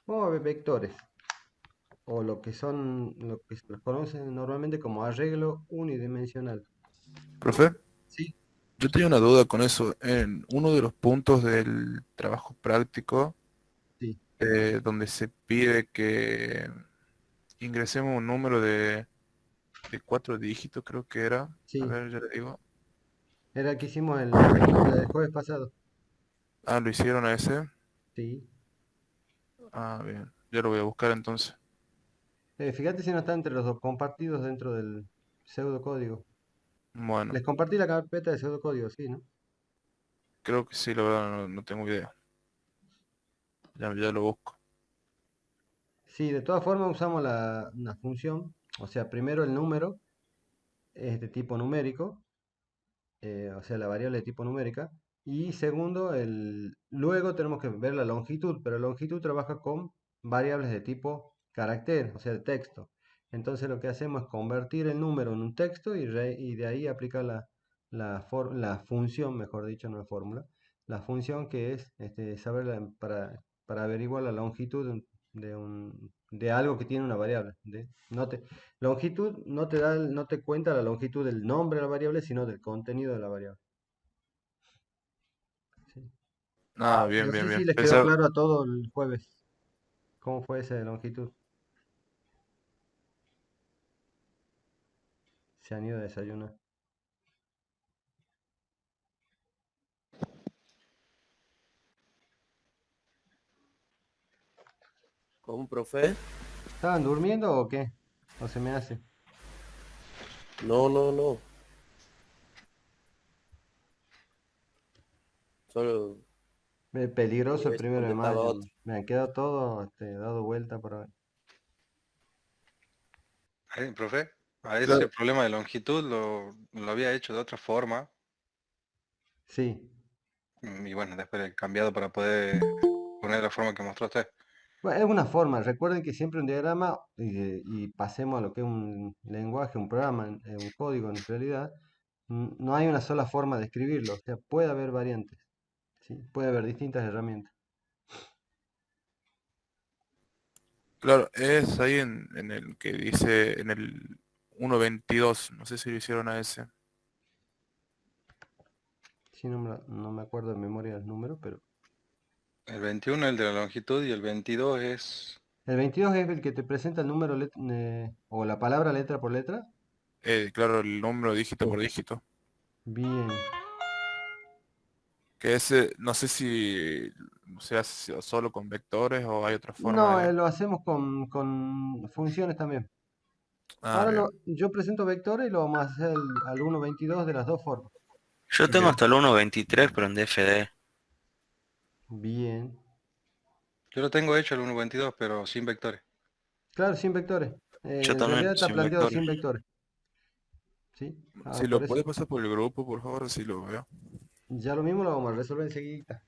Vamos a ver vectores, o lo que se los conoce normalmente como arreglo unidimensional. Profe, Sí, yo tenía una duda con eso. En uno de los puntos del trabajo práctico, sí, donde se pide que ingresemos un número de 4 dígitos, creo que era. A sí. ver, ya le digo. Era el que hicimos el jueves pasado. Ah, lo hicieron a ese. Sí. Ah, bien. Ya lo voy a buscar entonces. Fíjate si no está entre los dos compartidos dentro del pseudocódigo. Bueno, Les compartí la carpeta de pseudocódigo, sí, ¿no? creo que sí, la verdad no tengo idea. Ya lo busco. Sí, de todas formas usamos una función, o sea, primero el número es de tipo numérico, o sea, la variable de tipo numérica, y segundo, luego tenemos que ver la longitud, pero la longitud trabaja con variables de tipo carácter, o sea, de texto. Entonces lo que hacemos es convertir el número en un texto y de ahí aplicar la función, mejor dicho, no la fórmula, la función que es saber para averiguar la longitud de algo que tiene una variable. Longitud no te cuenta la longitud del nombre de la variable, sino del contenido de la variable. Sí. Ah, No bien, bien, sé si bien. les quedó Pensaba, claro a todo el jueves cómo fue esa de longitud. Se han ido a desayunar. ¿Cómo, profe? ¿Estaban durmiendo o qué? ¿O se me hace? No, no, no. Solo Peligroso quería el ver si 1 de contestaba mayo. otro. Me han quedado todo dado vuelta por ahí. Profe, a ese claro, problema de longitud lo había hecho de otra forma Sí. y bueno, después he cambiado para poder poner la forma que mostró usted. Bueno, es una forma. Recuerden que siempre un diagrama, y pasemos a lo que es un lenguaje, un programa, un código en realidad, no hay una sola forma de escribirlo. O sea, puede haber variantes. ¿Sí? Puede haber distintas herramientas. claro, es ahí en el que dice, en el 1.22, no sé si lo hicieron a ese. Sí, no me acuerdo de memoria del número, pero... El 21 el de la longitud y el 22 es... El 22 es el que te presenta el número o la palabra letra por letra. Claro, el número dígito por Sí. dígito. Bien. Que ese, no sé si se hace solo con vectores o hay otra forma No, de... lo hacemos con funciones también. Ah, Ahora bien, yo presento vectores y lo vamos a hacer al 1.22 de las dos formas. Yo tengo bien. hasta el 1.23, pero en DFD. Bien. Yo lo tengo hecho el 1.22 pero sin vectores. Claro, sin vectores. Yo En también, realidad está sin planteado vectores. sin vectores. ¿Sí? Ah, Si por lo eso. puede pasar por el grupo, por favor, así lo veo. Ya lo mismo lo vamos a resolver enseguida.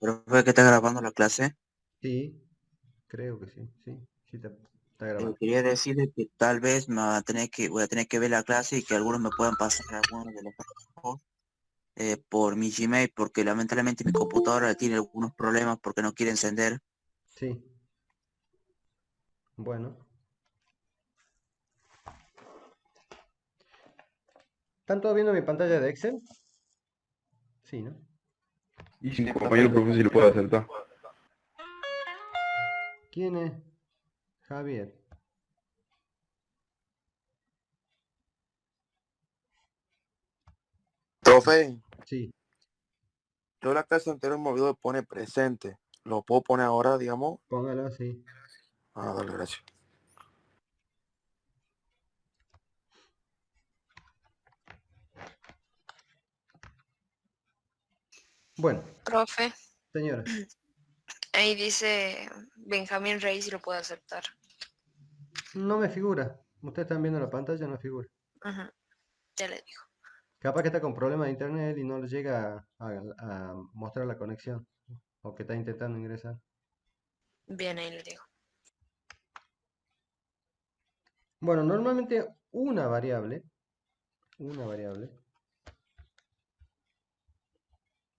Profe, que está grabando la clase. Sí, creo que sí. Sí, sí está grabando. Quería decirle que tal vez voy a tener que ver la clase y que algunos me puedan pasar algunos de los trabajos por mi Gmail, porque lamentablemente mi computadora tiene algunos problemas porque no quiere encender. Sí. Bueno. ¿Están todos viendo mi pantalla de Excel? Sí, ¿no? Y si mi compañero profe si lo puede acertar. ¿Quién es? Javier. Profe, Sí. yo la clase anterior me olvidó de poner presente. ¿Lo puedo poner ahora, digamos? Póngalo así. Ah, dale, gracias. Bueno, Profe, señora. ahí dice Benjamín Reyes y lo puedo aceptar. No me figura. Ustedes están viendo la pantalla, no figura. Ujú, ya le digo. Capaz que está con problemas de internet y no le llega a mostrar la conexión. O que está intentando ingresar. Bien, ahí le digo. Bueno, normalmente una variable,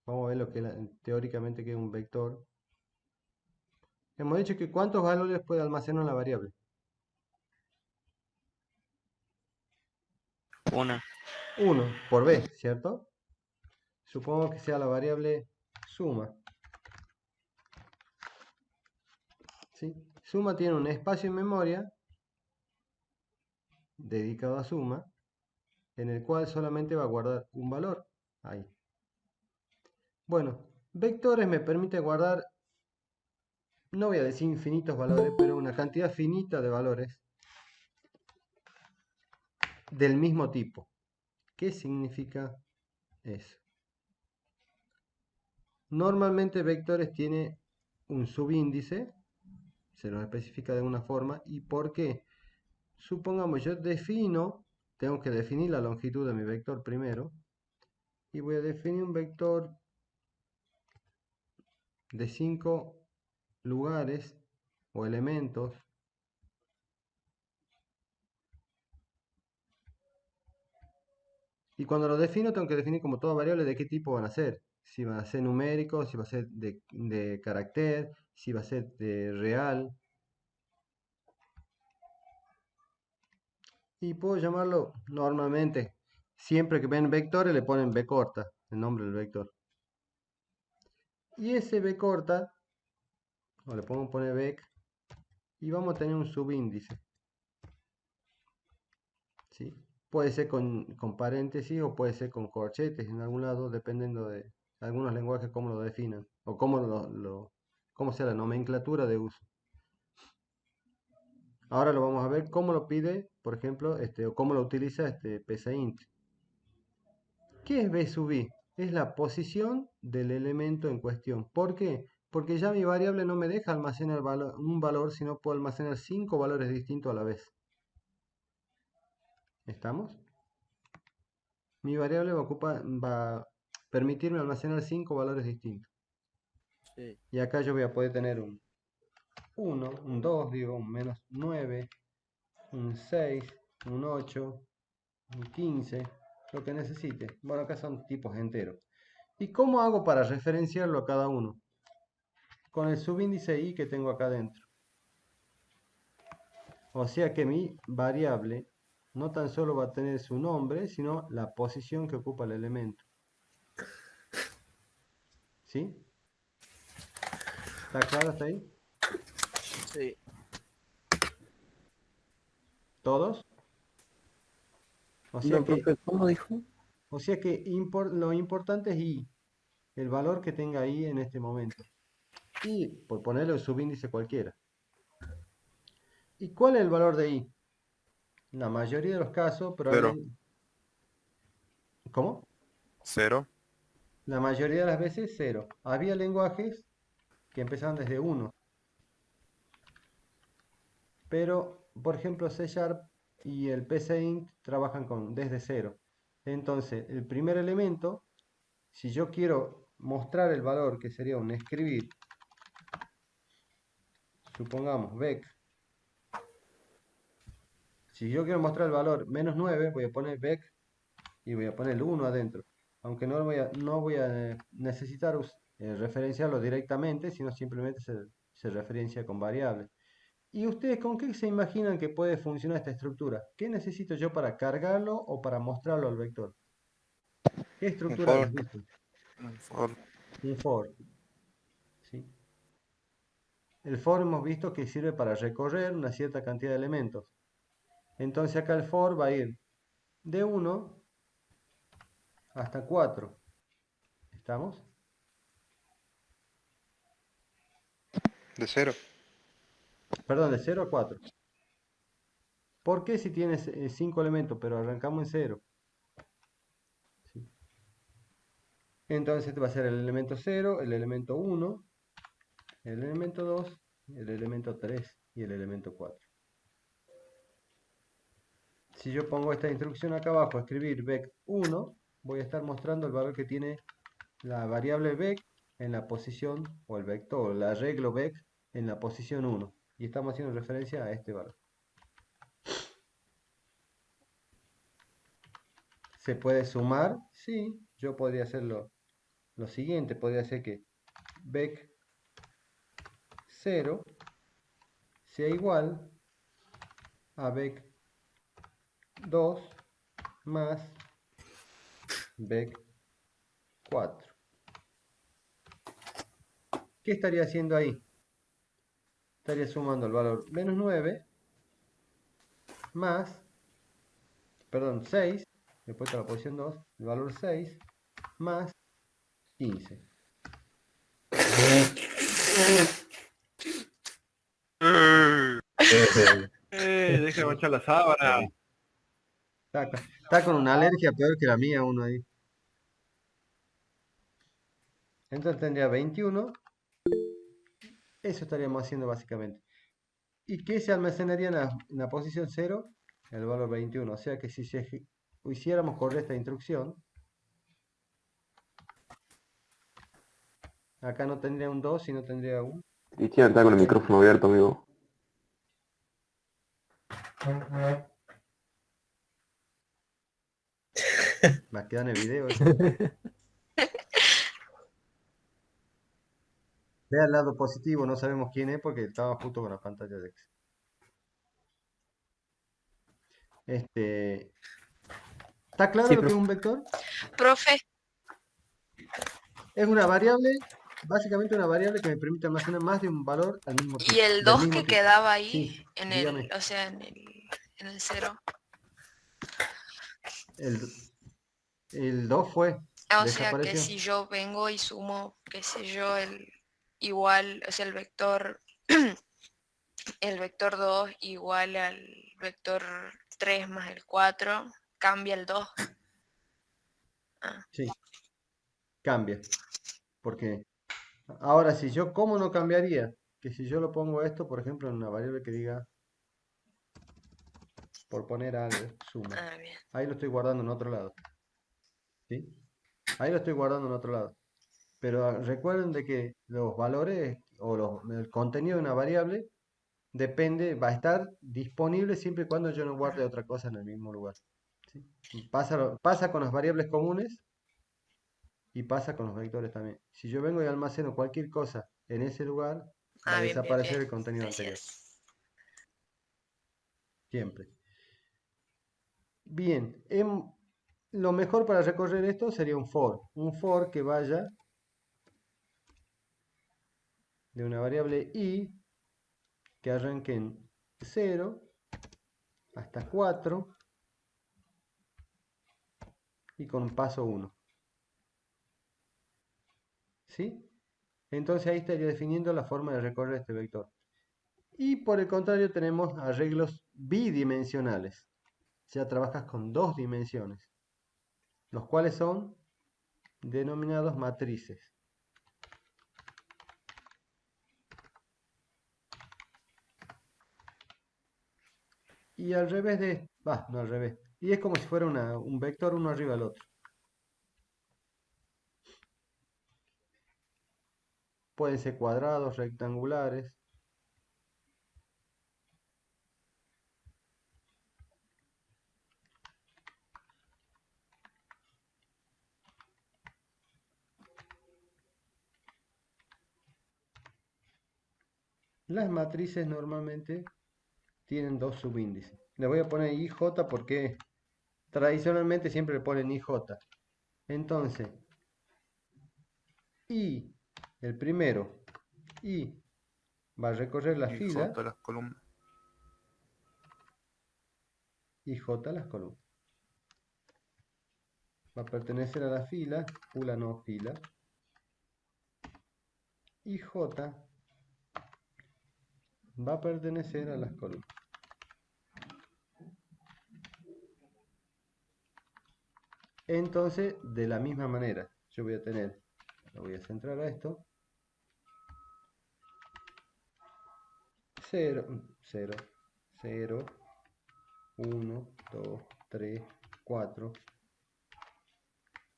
vamos a ver lo que teóricamente que es un vector. Hemos dicho que cuántos valores puede almacenar la variable. Una. 1 por b, ¿cierto? Supongo que sea la variable suma. ¿Sí? Suma tiene un espacio en memoria dedicado a suma, en el cual solamente va a guardar un valor. Ahí. Bueno, vectores me permite guardar, no voy a decir infinitos valores, pero una cantidad finita de valores del mismo tipo. ¿Qué significa eso? Normalmente vectores tiene un subíndice, se los especifica de una forma. ¿Y por qué? Supongamos yo tengo que definir la longitud de mi vector primero, y voy a definir un vector de 5 lugares o elementos. Y cuando lo defino tengo que definir como todas variables de qué tipo van a ser. Si van a ser numéricos, si va a ser de carácter, si va a ser de real. Y puedo llamarlo normalmente. Siempre que ven vectores le ponen b corta, el nombre del vector. Y ese b corta, o le podemos poner vec, y vamos a tener un subíndice. ¿Sí? Puede ser con paréntesis o puede ser con corchetes en algún lado, dependiendo de algunos lenguajes cómo lo definan o cómo sea la nomenclatura de uso. Ahora lo vamos a ver cómo lo pide, por ejemplo, o cómo lo utiliza psaint. ¿Qué es b sub i? Es la posición del elemento en cuestión. ¿Por qué? Porque ya mi variable no me deja almacenar un valor, sino puedo almacenar 5 valores distintos a la vez. ¿Estamos? Mi variable va a permitirme almacenar 5 valores distintos. Sí. Y acá yo voy a poder tener un 1, un 2, digo, un menos 9, un 6, un 8, un 15, lo que necesite. Bueno, acá son tipos enteros. ¿Y cómo hago para referenciarlo a cada uno? Con el subíndice i que tengo acá dentro. O sea que mi variable no tan solo va a tener su nombre, sino la posición que ocupa el elemento. ¿Sí? ¿Está claro hasta ahí? Sí. ¿Todos? O sea No, que, profe, ¿cómo dijo? lo importante es i, el valor que tenga i en este momento. Y por ponerle un subíndice cualquiera. ¿Y cuál es el valor de i? En la mayoría de los casos, probablemente... ¿Cómo? 0. La mayoría de las veces 0. Había lenguajes que empezaban desde 1. Pero, por ejemplo, C# y el psaint trabajan desde 0. Entonces, el primer elemento, si yo quiero mostrar el valor, que sería un escribir, supongamos vec. Si yo quiero mostrar el valor menos 9, voy a poner vec y voy a poner el 1 adentro. Aunque no voy a necesitar referenciarlo directamente, sino simplemente se referencia con variables. ¿Y ustedes con qué se imaginan que puede funcionar esta estructura? ¿Qué necesito yo para cargarlo o para mostrarlo al vector? ¿Qué estructura for. has visto? Un for. Un for. ¿Sí? El for hemos visto que sirve para recorrer una cierta cantidad de elementos. Entonces acá el for va a ir de 1 hasta 4. ¿Estamos? De 0. Perdón, de 0 a 4. ¿Por qué si tienes 5 elementos, pero arrancamos en 0? ¿Sí? Entonces este va a ser el elemento 0, el elemento 1, el elemento 2, el elemento 3 y el elemento 4. Si yo pongo esta instrucción acá abajo, escribir vec1, voy a estar mostrando el valor que tiene la variable vec en la posición, o el vector, el arreglo vec en la posición 1. Y estamos haciendo referencia a este valor. ¿Se puede sumar? Sí, yo podría hacer lo siguiente, podría ser que bec 0 sea igual a bec 2 más bec 4. ¿Qué estaría haciendo ahí? Estaría sumando el valor menos 9 más, perdón, 6, le he puesto la posición 2, el valor 6 más 15. Deja de manchar la sábana. Está con una alergia peor que la mía uno ahí. Entonces tendría 21. Eso estaríamos haciendo básicamente. ¿Y qué se almacenaría en la posición 0? El valor 21. O sea que si hiciéramos correr esta instrucción, acá no tendría un 2, sino tendría un... Cristian está con el micrófono abierto, amigo. Va a quedar en el video eso. Vea el lado positivo, no sabemos quién es porque estaba justo con la pantalla de Excel. ¿Está claro Sí, lo que es profe. un vector? Profe, Es una variable, básicamente una variable que me permite almacenar más de un valor al mismo y tiempo, el del 2 mismo que tipo. quedaba ahí Sí, en dígame. el, o sea, en el 0. El 2 fue, O sea que desapareció. si yo vengo y sumo, qué sé yo, el igual, o sea, el vector 2 igual al vector 3 más el 4, cambia el 2. Ah, Sí, cambia. Porque ahora si yo, ¿cómo no cambiaría? Que si yo lo pongo esto, por ejemplo, en una variable que diga, por poner algo, suma. bien. Ahí lo estoy guardando en otro lado. ¿Sí? Ahí lo estoy guardando en otro lado. Pero recuerden de que los valores o el contenido de una variable depende, va a estar disponible siempre y cuando yo no guarde otra cosa en el mismo lugar. ¿Sí? Pasa con las variables comunes y pasa con los vectores también. Si yo vengo y almaceno cualquier cosa en ese lugar, va a Bien, bien, desaparecer bien. el contenido anterior. Gracias. Siempre. Bien, lo mejor para recorrer esto sería un for. Un for que vaya de una variable i que arranque en 0 hasta 4 y con un paso 1. ¿Sí? Entonces ahí estaría definiendo la forma de recorrer este vector. Y por el contrario tenemos arreglos bidimensionales. Ya trabajas con dos dimensiones, los cuales son denominados matrices. Y al revés no al revés. Y es como si fuera un vector uno arriba del otro. Pueden ser cuadrados, rectangulares. Las matrices normalmente tienen dos subíndices. Le voy a poner IJ porque tradicionalmente siempre le ponen IJ. Entonces, I, el primero, I va a recorrer la Y fila, J las columnas. y J las columnas. Va a pertenecer a la fila, fula no fila, y J va a pertenecer a las columnas. Entonces, de la misma manera, yo voy a tener, lo voy a centrar a esto, 0, 0, 0, 1, 2, 3, 4.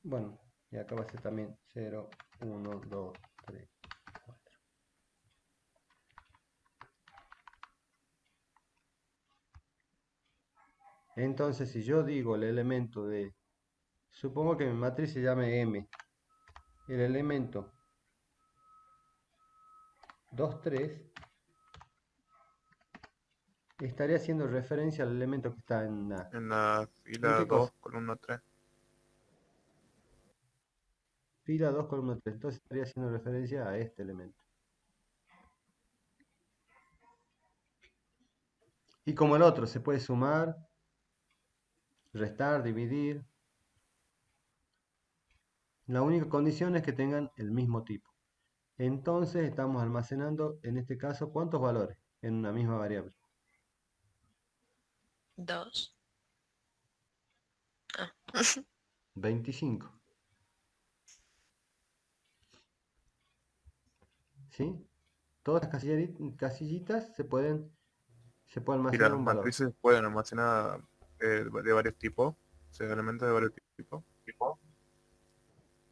Bueno, y acá va a ser también 0, 1, 2, 3, 4. Entonces, si yo digo el elemento de Supongo que mi matriz se llame M. El elemento 2, 3 estaría haciendo referencia al elemento que está en la... En la ¿En fila qué 2, cosa? columna 3. Fila 2, columna 3. Entonces estaría haciendo referencia a este elemento. Y como el otro, se puede sumar, restar, dividir. La única condición es que tengan el mismo tipo. Entonces estamos almacenando, en este caso, ¿cuántos valores en una misma variable? 2. 25. ¿Sí? Todas las casillitas se puede Y almacenar las un valor. matrices pueden almacenar de varios tipos. O sea, elementos de varios tipos.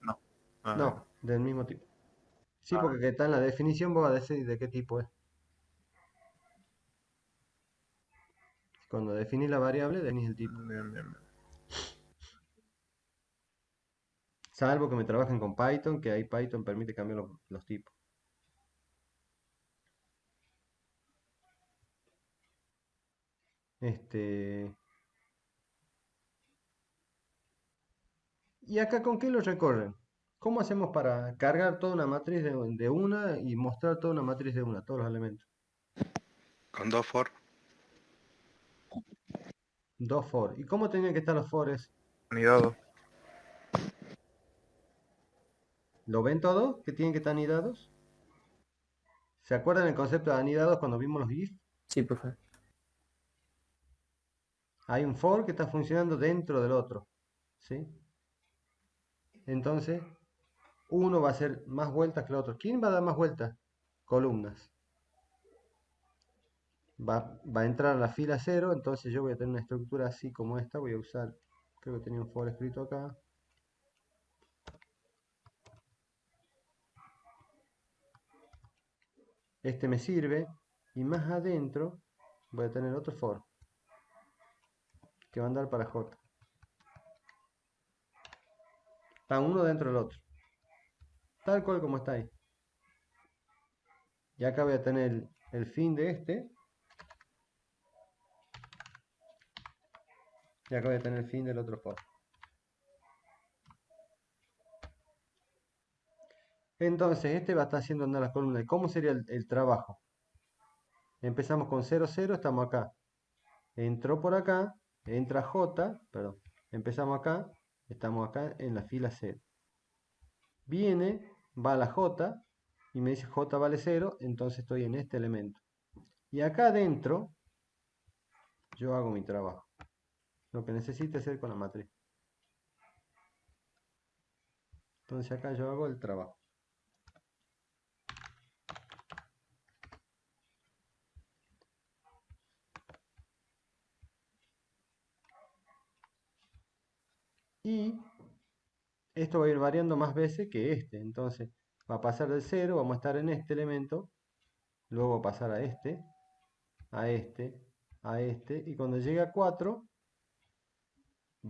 No. Ah, No, del mismo tipo. Sí, porque que está en la definición vos vas a decir de qué tipo es. Cuando definís la variable, definís el tipo. bien, bien, bien. Salvo que me trabajen con Python, que ahí Python permite cambiar los tipos. ¿Y acá con qué lo recorren? ¿Cómo hacemos para cargar toda una matriz de una y mostrar toda una matriz de una, todos los elementos? Con 2 for. Dos for. ¿Y cómo tenían que estar los fores? Anidados. ¿Lo ven todos? ¿Que tienen que estar anidados? ¿Se acuerdan el concepto de anidados cuando vimos los if? Sí, profe. Hay un for que está funcionando dentro del otro. ¿Sí? Entonces, uno va a hacer más vueltas que el otro. ¿Quién va a dar más vueltas? Columnas. Va a entrar a la fila 0, entonces yo voy a tener una estructura así como esta. Voy a usar, creo que tenía un for escrito acá. Este me sirve. Y más adentro voy a tener otro for que va a andar para J. Está uno dentro del otro. Tal cual como está ahí. Y acá voy a tener el fin de este. Y acá voy a tener el fin del otro for. Entonces, este va a estar haciendo andar las columnas. ¿Y cómo sería el trabajo? Empezamos con 0, 0, estamos acá. Entró por acá, entra J, perdón. Empezamos acá, estamos acá en la fila 0. Viene, va a la J, y me dice J vale 0, entonces estoy en este elemento. Y acá adentro, yo hago mi trabajo. Lo que necesite hacer con la matriz. Entonces acá yo hago el trabajo. Y esto va a ir variando más veces que este. Entonces va a pasar del 0, vamos a estar en este elemento. Luego va a pasar a este, a este, a este. Y cuando llegue a 4,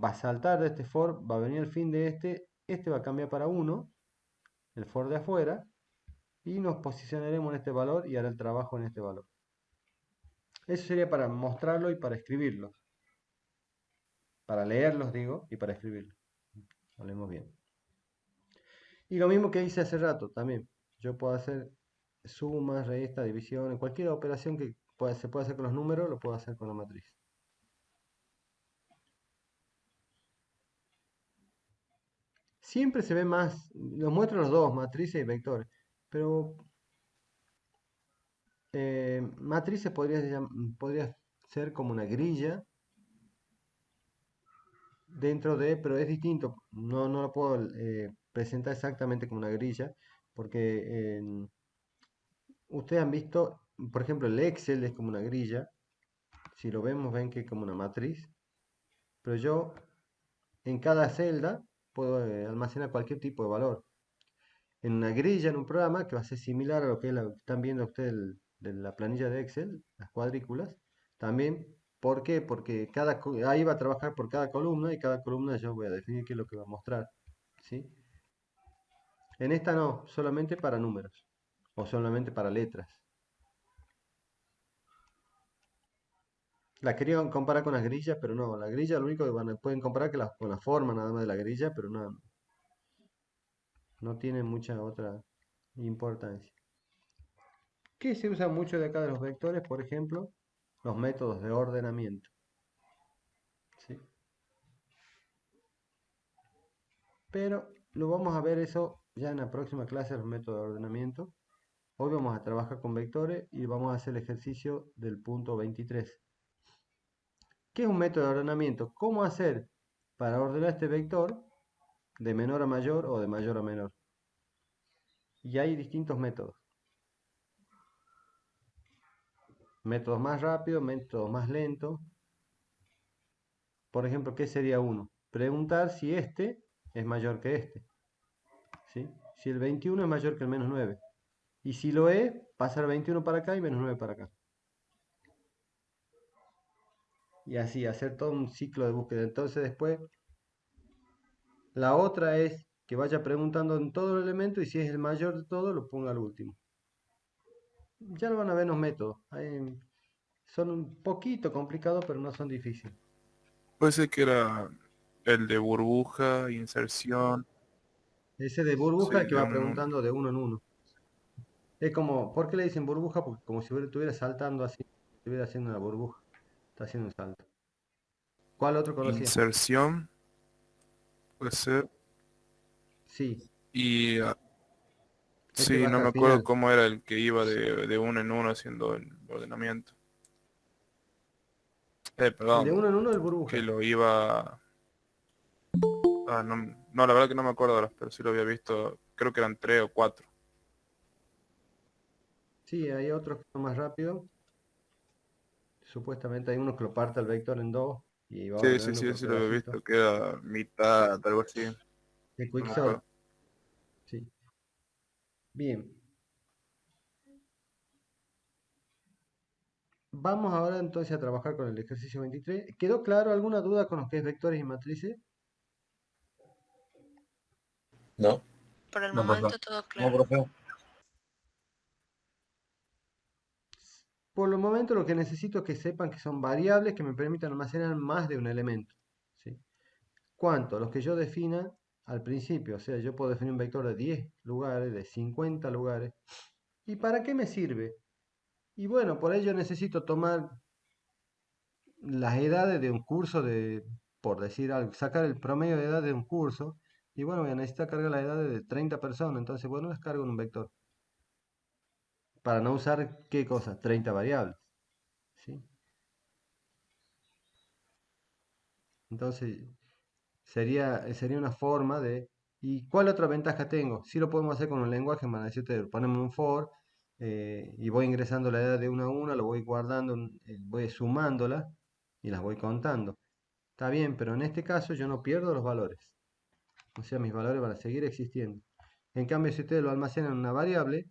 va a saltar de este for, va a venir el fin de este. Este va a cambiar para 1, el for de afuera. Y nos posicionaremos en este valor y hará el trabajo en este valor. Eso sería para mostrarlo y para escribirlo. Para leerlos, digo, y para escribirlo. Hablemos bien. Y lo mismo que hice hace rato también. Yo puedo hacer sumas, restas, divisiones, cualquier operación que se pueda hacer con los números, lo puedo hacer con la matriz. Siempre se ve más, los muestro los dos, matrices y vectores, pero matrices podría ser como una grilla dentro de, pero es distinto, no lo puedo presentar exactamente como una grilla, porque ustedes han visto, por ejemplo, el Excel es como una grilla, si lo vemos ven que es como una matriz, pero yo en cada celda puedo almacenar cualquier tipo de valor. En una grilla, en un programa que va a ser similar a lo que están viendo ustedes de la planilla de Excel, las cuadrículas, también ¿Por qué? Porque ahí va a trabajar por cada columna y cada columna yo voy a definir qué es lo que va a mostrar. ¿Sí? En esta no, solamente para números o solamente para letras. La quería comparar con las grillas, pero no. La grilla lo único que pueden comparar que con la forma nada más de la grilla, pero no tiene mucha otra importancia. ¿Qué se usa mucho de acá de los vectores? Por ejemplo, los métodos de ordenamiento. ¿Sí? Pero lo vamos a ver eso ya en la próxima clase, los métodos de ordenamiento. Hoy vamos a trabajar con vectores y vamos a hacer el ejercicio del punto 23. ¿Qué es un método de ordenamiento? ¿Cómo hacer para ordenar este vector de menor a mayor o de mayor a menor? Y hay distintos métodos. Métodos más rápidos, métodos más lentos. Por ejemplo, ¿qué sería uno? Preguntar si este es mayor que este. ¿Sí? Si el 21 es mayor que el menos 9. Y si lo es, pasar 21 para acá y menos 9 para acá. Y así, hacer todo un ciclo de búsqueda. Entonces después, la otra es que vaya preguntando en todo el elemento y si es el mayor de todo, lo ponga al último. Ya lo van a ver los métodos. Son un poquito complicados, pero no son difíciles. Puede ser que era el de burbuja, inserción. Ese de burbuja Sí, que de va uno en uno. preguntando de uno en uno. Es como, ¿por qué le dicen burbuja? Porque como si estuviera saltando así, estuviera haciendo una burbuja. Está haciendo un salto. ¿Cuál otro conocía? Inserción, puede ser. Sí, Y ese sí, va no hasta me el acuerdo final. cómo era el que iba de uno en uno haciendo el ordenamiento. El de Perdón, uno en uno, el que burbuja. lo iba... no, la verdad que no me acuerdo ahora, pero sí lo había visto, creo que eran 3 o 4. Sí, hay otros que son más rápidos. Supuestamente hay uno que lo parte al vector en dos y va Sí, sí, ordenando sí, por sí lo había pedacitos. visto, que era mitad, algo así, El no me quicksort. acuerdo. Sí. Bien. Vamos ahora entonces a trabajar con el ejercicio 23. ¿Quedó claro alguna duda con lo que es vectores y matrices? No, Por el no, profe. momento todo No, claro. profe. Por el momento lo que necesito es que sepan que son variables que me permitan almacenar más de un elemento. ¿Sí? ¿Cuánto? Los que yo defina al principio. O sea, yo puedo definir un vector de 10 lugares, de 50 lugares. ¿Y para qué me sirve? Y bueno, por ello necesito tomar las edades de un curso por decir algo, sacar el promedio de edad de un curso. Y bueno, voy a necesitar cargar la edad de 30 personas. Entonces, bueno, las cargo en un vector. Para no usar, ¿qué cosa? 30 variables. ¿Sí? Entonces, sería una forma de... ¿Y cuál otra ventaja tengo? Si lo podemos hacer con un lenguaje, me van a decir, ponemos un for y voy ingresando la edad de una a una, lo voy guardando, voy sumándola y las voy contando. Está bien, pero en este caso yo no pierdo los valores. O sea, mis valores van a seguir existiendo. En cambio, si ustedes lo almacenan en una variable,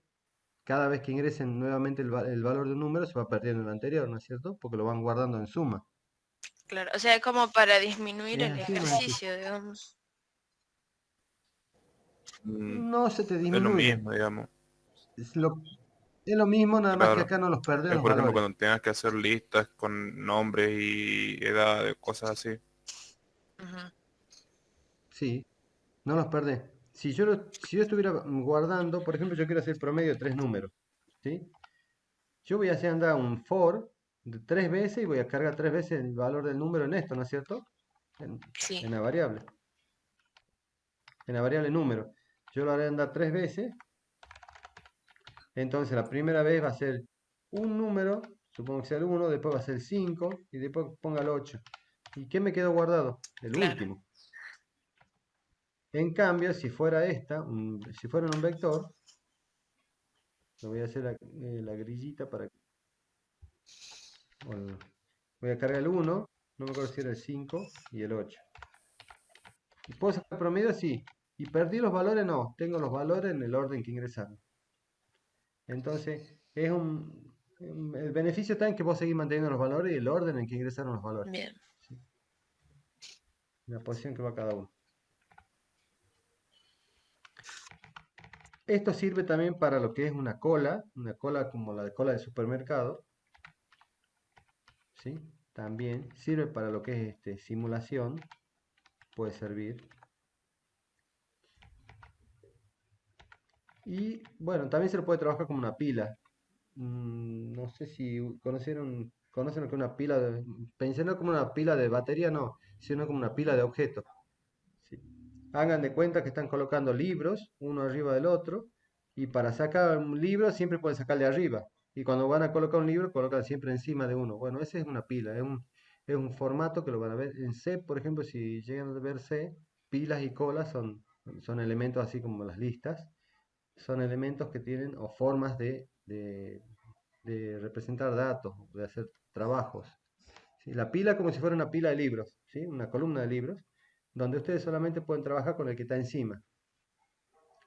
cada vez que ingresen nuevamente el valor de un número se va perdiendo el anterior, ¿no es cierto? Porque lo van guardando en suma. Claro, o sea, como para disminuir Es el así, no es así. ejercicio, digamos. Mm, No se te es lo disminuye. mismo, digamos. Es lo mismo, nada más que Claro. acá no los perdés los Por ejemplo, valores. cuando tengas que hacer listas con nombres y edad, cosas así. Ujú. Sí, no los perdés. Si yo estuviera guardando, por ejemplo, yo quiero hacer promedio de 3 números. ¿Sí? Yo voy a hacer andar un for de 3 veces y voy a cargar 3 veces el valor del número en esto, ¿no es cierto? En, Sí, en la variable. En la variable número. Yo lo haré andar 3 veces. Entonces la primera vez va a ser un número, supongo que sea el 1, después va a ser el 5 y después ponga el 8. ¿Y qué me quedó guardado? El claro. último. En cambio, si fuera si fuera un vector, lo voy a hacer la grillita para que... bueno, voy a cargar el 1, no me acuerdo si era el 5 y el 8. ¿Y puedo sacar promedio? Sí. ¿Y perdí los valores? No, tengo los valores en el orden que ingresaron. Entonces, es El beneficio está en que vos seguís manteniendo los valores y el orden en que ingresaron los valores. Bien. ¿Sí? La posición que va cada uno. Esto sirve también para lo que es una cola como la de cola de supermercado. ¿Sí? También sirve para lo que es simulación. Puede servir. Y bueno, también se lo puede trabajar como una pila. No sé si conocen lo que es una pila de... Pensé no como una pila de batería, no, sino como una pila de objetos. ¿Sí? Hagan de cuenta que están colocando libros, uno arriba del otro, y para sacar un libro siempre pueden sacar de arriba. Y cuando van a colocar un libro, colocan siempre encima de uno. Bueno, esa es una pila, es un formato que lo van a ver en C, por ejemplo, si llegan a ver C, pilas y colas son elementos así como las listas, son elementos que tienen o formas de representar datos, de hacer trabajos. ¿Sí? La pila como si fuera una pila de libros, ¿sí? Una columna de libros, donde ustedes solamente pueden trabajar con el que está encima.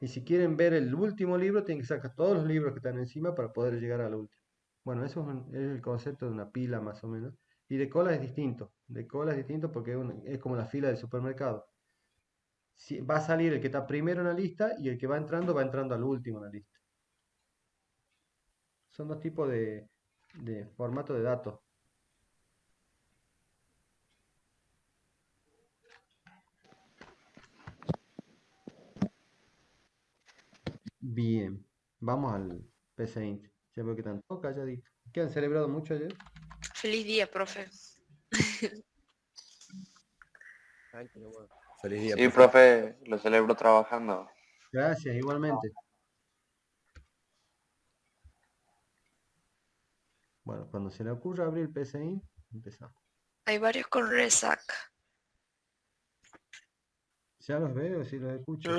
Y si quieren ver el último libro, tienen que sacar todos los libros que están encima para poder llegar al último. Bueno, eso es el concepto de una pila más o menos. Y de cola es distinto. De cola es distinto porque es como la fila del supermercado. Va a salir el que está primero en la lista y el que va entrando al último en la lista. Son dos tipos de formato de datos. Bien, vamos al PCInt. Ya veo que están todos calladitos. ¿Qué han celebrado mucho ayer? Feliz día, profe. Feliz día, Sí, profe. profe, lo celebro trabajando. Gracias, igualmente. Bueno, cuando se le ocurra abrir el PCInt, empezamos. Hay varios con resaca. Ya los veo, sí los escucho.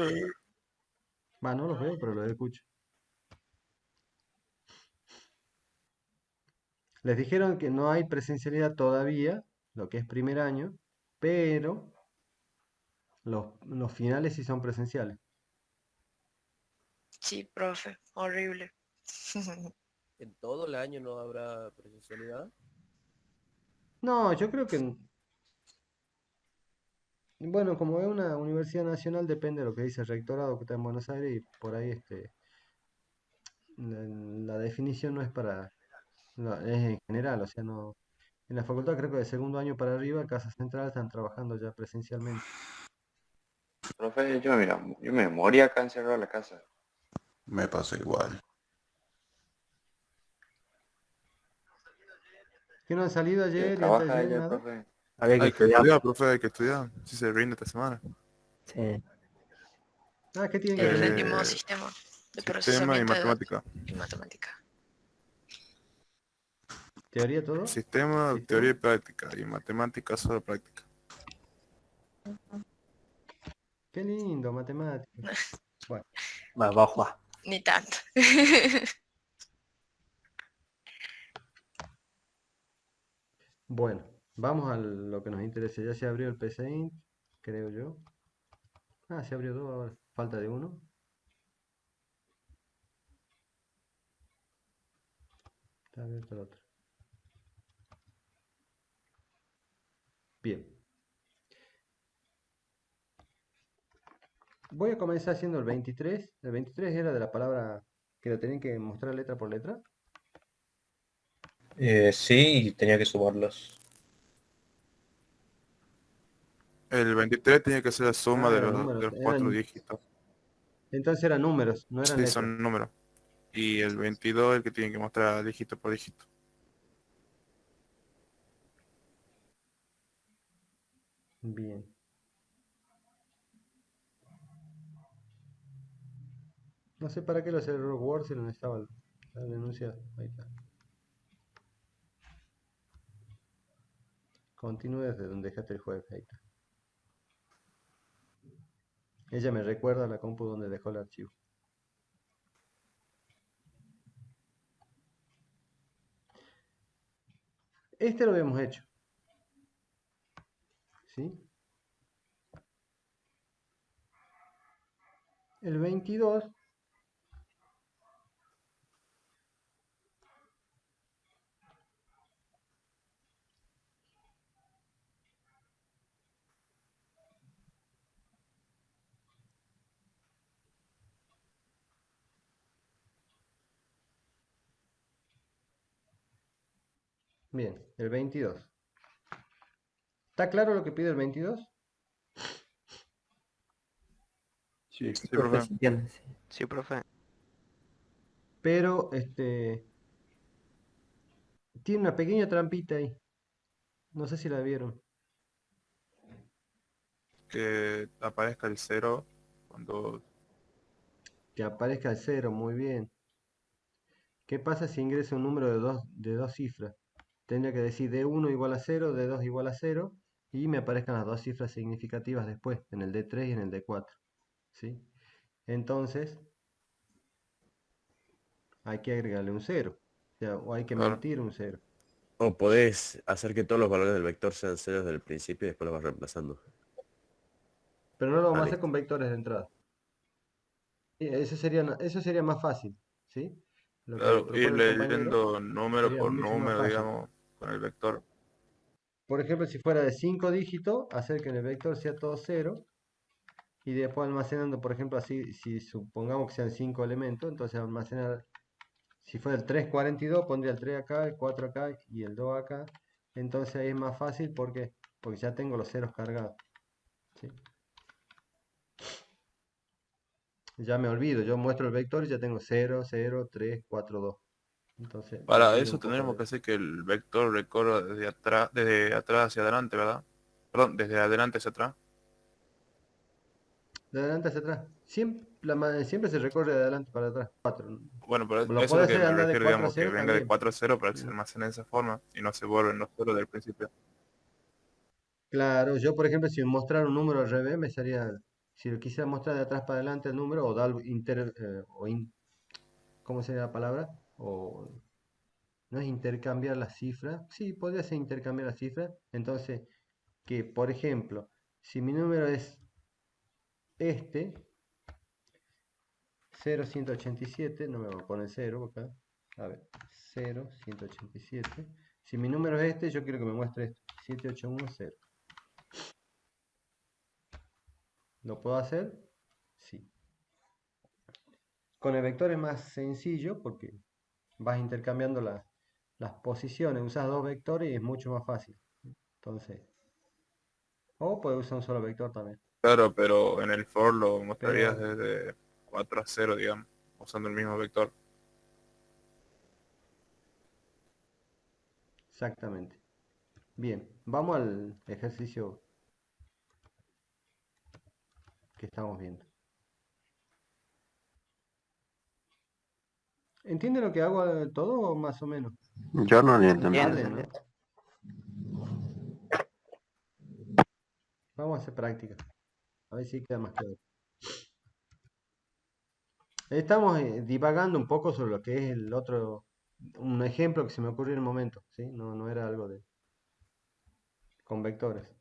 Va, no los veo, pero los escucho. Les dijeron que no hay presencialidad todavía, lo que es primer año, pero los finales sí son presenciales. Sí, profe. Horrible. ¿En todo el año no habrá presencialidad? No, yo creo que, bueno, como es una universidad nacional, depende de lo que dice el rectorado que está en Buenos Aires y por ahí la definición no es es en general, o sea, no. En la facultad creo que de segundo año para arriba, Casa Central están trabajando ya presencialmente. Profe, yo me moría acá encerrado en la casa. Me pasa igual. ¿Que no han salido ¿Qué ayer y antes de trabaja ayer ella, nada? profe? Había que Hay que estudiar. estudiar, profe, hay que estudiar. Si se rinde esta semana. Sí. Ah, ¿qué tienen que El rendir? séptimo Eh, sistema de Sistema y procesamiento de datos matemática. y matemática. ¿Teoría todo? Sistema, ¿Sistema? teoría y práctica. Y matemática, solo práctica. Qué lindo, matemáticas. Bueno, Va a jugar. Ni tanto. bueno, vamos a lo que nos interesa. Ya se abrió el PCInt, creo yo. Ah, se abrió dos ahora. Falta de uno. Está abierto el otro. Bien. Voy a comenzar haciendo el 23. El 23 era de la palabra que lo tenían que mostrar letra por letra. Sí, tenía que sumarlos. El 23 tiene que ser la suma Ah, de eran los, números. de los 4 dígitos. Entonces eran números, no eran Sí, letras. son números. Y el 22 es el que tiene que mostrar dígito por dígito. Bien. No sé para qué los error word si no estaba el enunciado. Ahí está. Continúe desde donde dejaste el jueves. Ahí está. Ella me recuerda a la compu donde dejó el archivo. Este lo habíamos hecho. ¿Sí? El 22 Bien, el 22. ¿Está claro lo que pide el 22? Sí, Sí, profe. se entiende, sí. Sí, profe. Pero tiene una pequeña trampita ahí. No sé si la vieron. Que aparezca el 0 cuando... Que aparezca el 0, muy bien. ¿Qué pasa si ingresa un número de dos cifras? Tendría que decir D1 igual a 0, D2 igual a 0 y me aparezcan las dos cifras significativas después, en el D3 y en el D4. ¿Sí? Entonces, hay que agregarle un 0. O sea, o hay que Claro. mentir un 0. O podés hacer que todos los valores del vector sean ceros desde el principio y después los vas reemplazando. Pero no lo vamos a hacer listo. con vectores de entrada. Eso sería más fácil. ¿Sí? Lo que Claro, ir propone el compañero leyendo número sería por mucho más número, fácil. digamos, con el vector. Por ejemplo, si fuera de 5 dígitos, hacer que en el vector sea todo 0 y después almacenando, por ejemplo, así, si supongamos que sean 5 elementos, entonces almacenar, si fuera el 342, pondría el 3 acá, el 4 acá y el 2 acá. Entonces ahí es más fácil porque ya tengo los ceros cargados. ¿Sí? Ya me olvido, yo muestro el vector y ya tengo 0, 0, 3, 4, 2. Entonces me Para olvido eso un poco tendremos de... que hacer que el vector recorra desde atrás hacia adelante, ¿verdad? Perdón, desde adelante hacia atrás. De adelante hacia atrás. Siempre se recorre de adelante para atrás. 4. Bueno, pero eso Lo es lo puede que hacer me andar de refiero, 4 a digamos, que 0 venga de también. 4 a 0 para que se almacene de esa forma y no se vuelven los ceros del principio. Claro, yo por ejemplo si mostrar un número al revés me salía, si lo quisiera mostrar de atrás para adelante el número o dar ¿cómo sería la palabra? O no es intercambiar las cifras, sí, podría ser intercambiar las cifras, entonces que por ejemplo, si mi número es este, 0,187, no me voy a poner 0 acá, a ver, 0,187, si mi número es este, yo quiero que me muestre esto, 7810. ¿Lo puedo hacer? Sí. Con el vector es más sencillo porque vas intercambiando las posiciones, usas dos vectores y es mucho más fácil. Entonces, o puedes usar un solo vector también. Claro, pero en el for lo mostrarías Pero, desde 4 a 0, digamos, usando el mismo vector. exactamente. Bien, vamos al ejercicio que estamos viendo. ¿Entienden lo que hago todo o más o menos? Yo no lo entendí. Entienden, ¿no? Vamos a hacer práctica. A ver si queda más claro. Estamos divagando un poco sobre lo que es el otro, un ejemplo que se me ocurrió en el momento, ¿sí? No era algo de con vectores.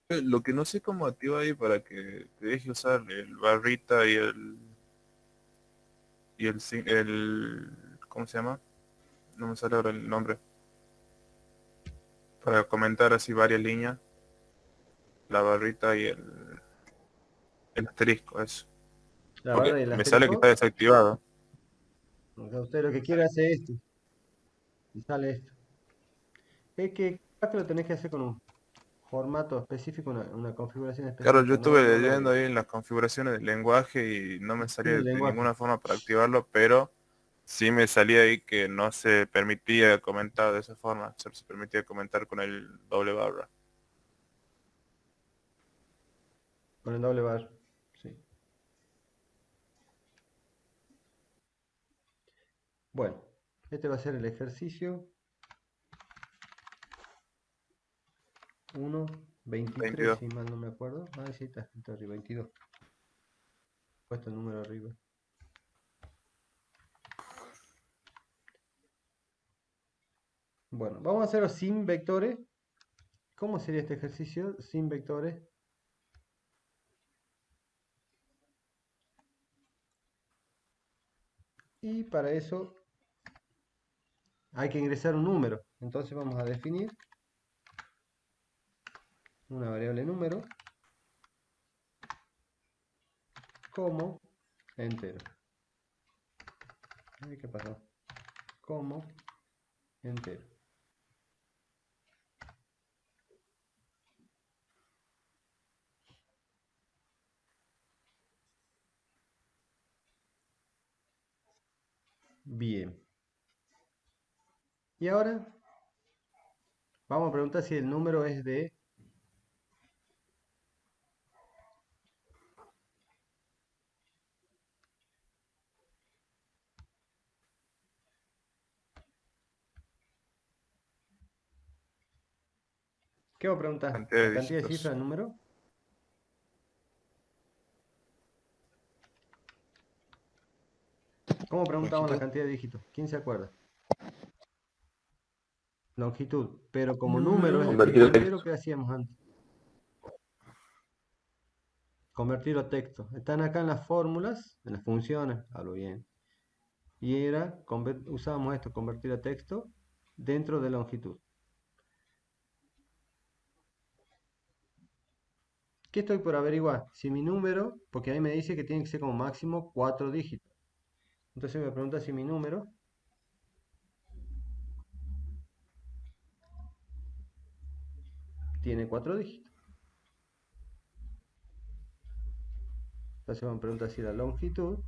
Lo que no sé cómo activa ahí para que te deje usar el barrita y el ¿cómo se llama? No me sale ahora el nombre. Para comentar así varias líneas. La barrita y el asterisco, eso. La Porque barra y el me sale que asterisco. está desactivado. O sea, usted lo que quiere hacer esto. Y sale esto. Es que capaz que lo tenés que hacer con un formato específico, una configuración Claro, yo específica. estuve No leyendo ahí en las configuraciones del lenguaje y no me tiene salía el de lenguaje. ninguna forma para activarlo, pero sí me salía ahí que no se permitía comentar de esa forma, solo se permitía comentar con el doble barra. Con el doble bar. Sí. Bueno, este va a ser el ejercicio 1.23, 22. si mal no me acuerdo. Ah, sí, está escrito arriba, 22. Puesto el número arriba. Bueno, vamos a hacerlo sin vectores. ¿Cómo sería este ejercicio sin vectores? Y para eso hay que ingresar un número. Entonces vamos a definir una variable número como entero. Ay, ¿qué pasó? como entero. Bien. Y ahora vamos a preguntar si el número es de ¿qué vamos a preguntar? Cantidad de ¿La cantidad de dígitos. cifras del número? ¿Cómo preguntamos la ¿Longitud? cantidad de dígitos? ¿Quién se acuerda? Longitud. Pero como número es Convertido a entero, texto. ¿qué hacíamos antes? Convertirlo a texto. Están acá en las fórmulas, en las funciones, hablo bien. Y usábamos esto, convertir a texto, dentro de longitud. ¿Qué estoy por averiguar? Si mi número, porque ahí me dice que tiene que ser como máximo 4 dígitos. Entonces me pregunta si mi número tiene 4 dígitos. Entonces me pregunta si la longitud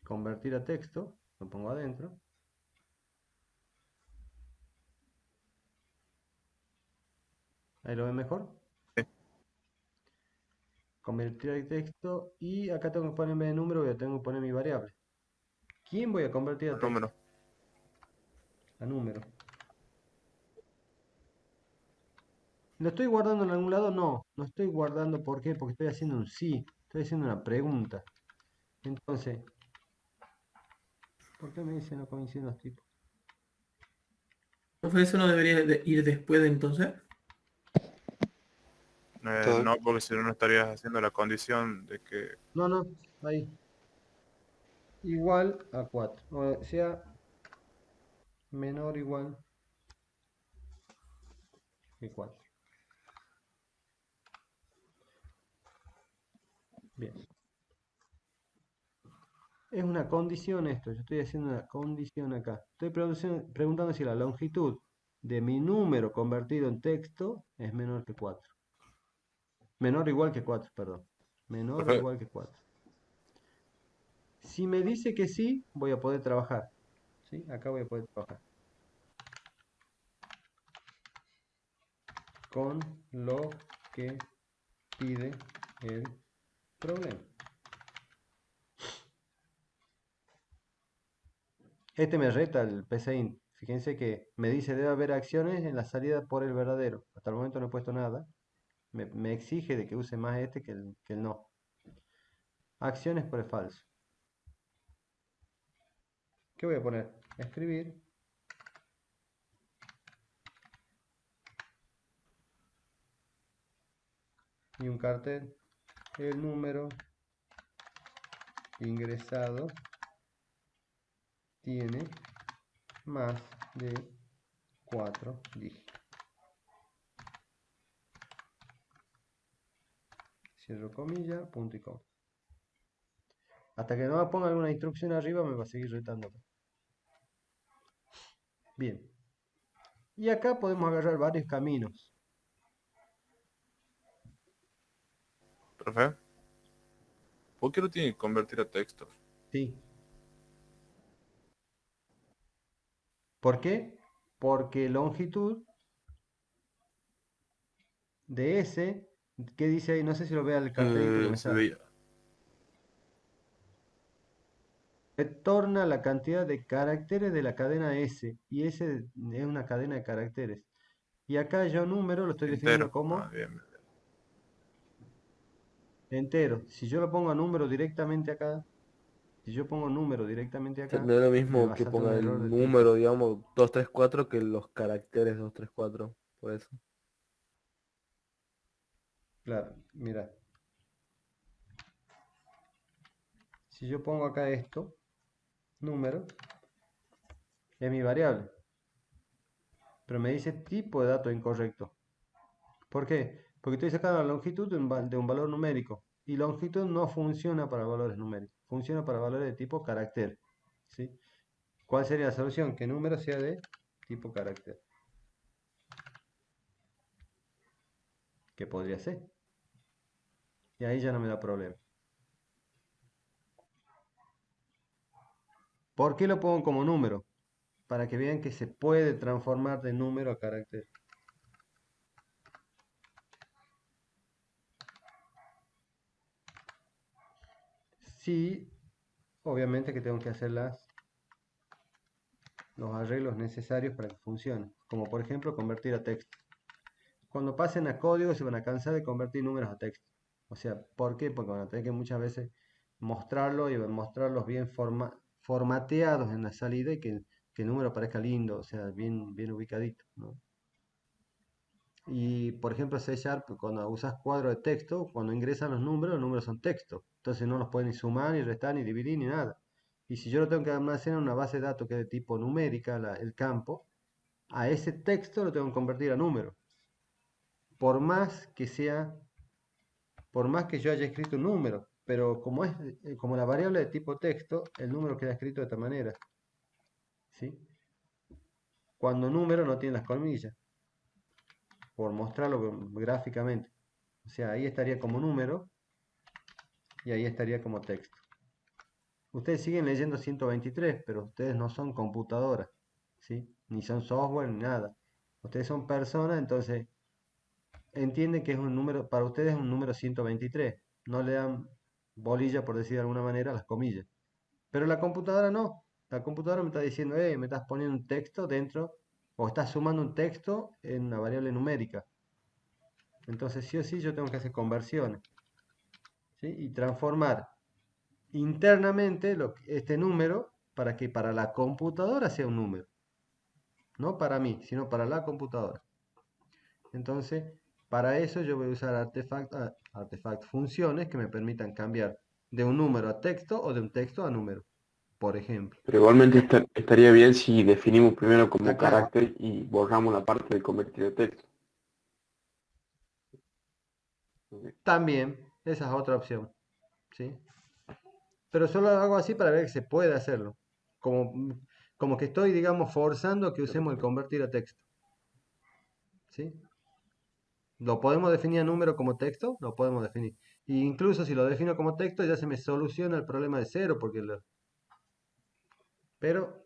convertir a texto, lo pongo adentro. Ahí lo ven mejor. Sí. Convertir a texto y acá tengo que poner en vez de número, tengo que poner mi variable. ¿Quién voy a convertir a Un texto? número. A número. ¿Lo estoy guardando en algún lado? No, no estoy guardando. ¿Por qué? Porque estoy haciendo un sí. Estoy haciendo una pregunta. Entonces, ¿por qué me dicen no coinciden los tipos? Profe, ¿eso no debería ir después de entonces? Todo- No, porque si no, no estarías haciendo la condición de que... No, no, ahí. Igual a 4. O sea, menor o igual que 4. Bien. Es una condición esto. Yo estoy haciendo una condición acá. Estoy preguntando si la longitud de mi número convertido en texto es menor que 4. Menor o igual que 4, perdón. Menor o Profe, igual que 4. Si me dice que sí, voy a poder trabajar. ¿Sí? Acá voy a poder trabajar. Con lo que pide el problema. Este me reta el PCInt. Fíjense que me dice debe haber acciones en la salida por el verdadero. Hasta el momento no he puesto nada. Me exige de que use más este que el no. Acciones por el falso. ¿Qué voy a poner? Escribir. Y un cartel. El número ingresado tiene más de 4 dígitos. Cierro comilla, punto y coma. Hasta que no me ponga alguna instrucción arriba me va a seguir retando. Bien. Y acá podemos agarrar varios caminos. profe, ¿por qué lo tiene que convertir a texto? Sí. ¿Por qué? Porque longitud de S, ¿qué dice ahí? No sé si lo vea el cartelito que me Se sale. veía. Retorna la cantidad de caracteres de la cadena S. Y S es una cadena de caracteres. Y acá yo número lo estoy definiendo Entero. como Ah, bien. entero. Si yo lo pongo a número directamente acá, si yo pongo número directamente acá, No es lo me va mismo a que saltar un ponga error el de tipo. número, digamos, 234 que los caracteres 234. Por eso. Claro, mira. Si yo pongo acá esto, número, es mi variable. pero me dice tipo de dato incorrecto. ¿Por qué? Porque estoy sacando la longitud de un valor numérico. Y longitud no funciona para valores numéricos. Funciona para valores de tipo carácter. ¿Sí? ¿Cuál sería la solución? Que el número sea de tipo carácter. ¿Qué podría ser? Y ahí ya no me da problema. ¿Por qué lo pongo como número? Para que vean que se puede transformar de número a carácter. Sí, obviamente que tengo que hacer los arreglos necesarios para que funcione. Como por ejemplo convertir a texto. Cuando pasen a código se van a cansar de convertir números a texto. O sea, ¿por qué? Porque van a tener que muchas veces mostrarlo y mostrarlos bien formateados en la salida y que el número parezca lindo, o sea, bien ubicadito, ¿no? Y por ejemplo, C Sharp, cuando usas cuadro de texto, cuando ingresan los números son texto. Entonces no los pueden ni sumar, ni restar, ni dividir, ni nada. Y si yo lo tengo que almacenar en una base de datos que es de tipo numérica, el campo, a ese texto lo tengo que convertir a número. Por más que yo haya escrito un número, pero como la variable de tipo texto, el número queda escrito de esta manera. ¿Sí? Cuando número no tiene las comillas, por mostrarlo gráficamente. O sea, ahí estaría como número y ahí estaría como texto. Ustedes siguen leyendo 123, pero ustedes no son computadoras, ¿sí? Ni son software ni nada. Ustedes son personas, entonces entienden que es un número, para ustedes es un número 123. No le dan bolilla, por decir de alguna manera, a las comillas. Pero la computadora no. La computadora me está diciendo, me estás poniendo un texto dentro, o estás sumando un texto en una variable numérica. Entonces sí o sí yo tengo que hacer conversiones, ¿sí? Y transformar internamente este número para que para la computadora sea un número. No para mí, sino para la computadora. Entonces, para eso yo voy a usar artefact funciones que me permitan cambiar de un número a texto o de un texto a número, por ejemplo. Pero igualmente estaría bien si definimos primero como Está claro. carácter y borramos la parte de convertir de texto. También, esa es otra opción, ¿sí? Pero solo hago así para ver que se puede hacerlo. Como que estoy, digamos, forzando que usemos el convertir a texto. ¿Sí? ¿Lo podemos definir a número como texto? Lo podemos definir. E incluso si lo defino como texto ya se me soluciona el problema de cero. Pero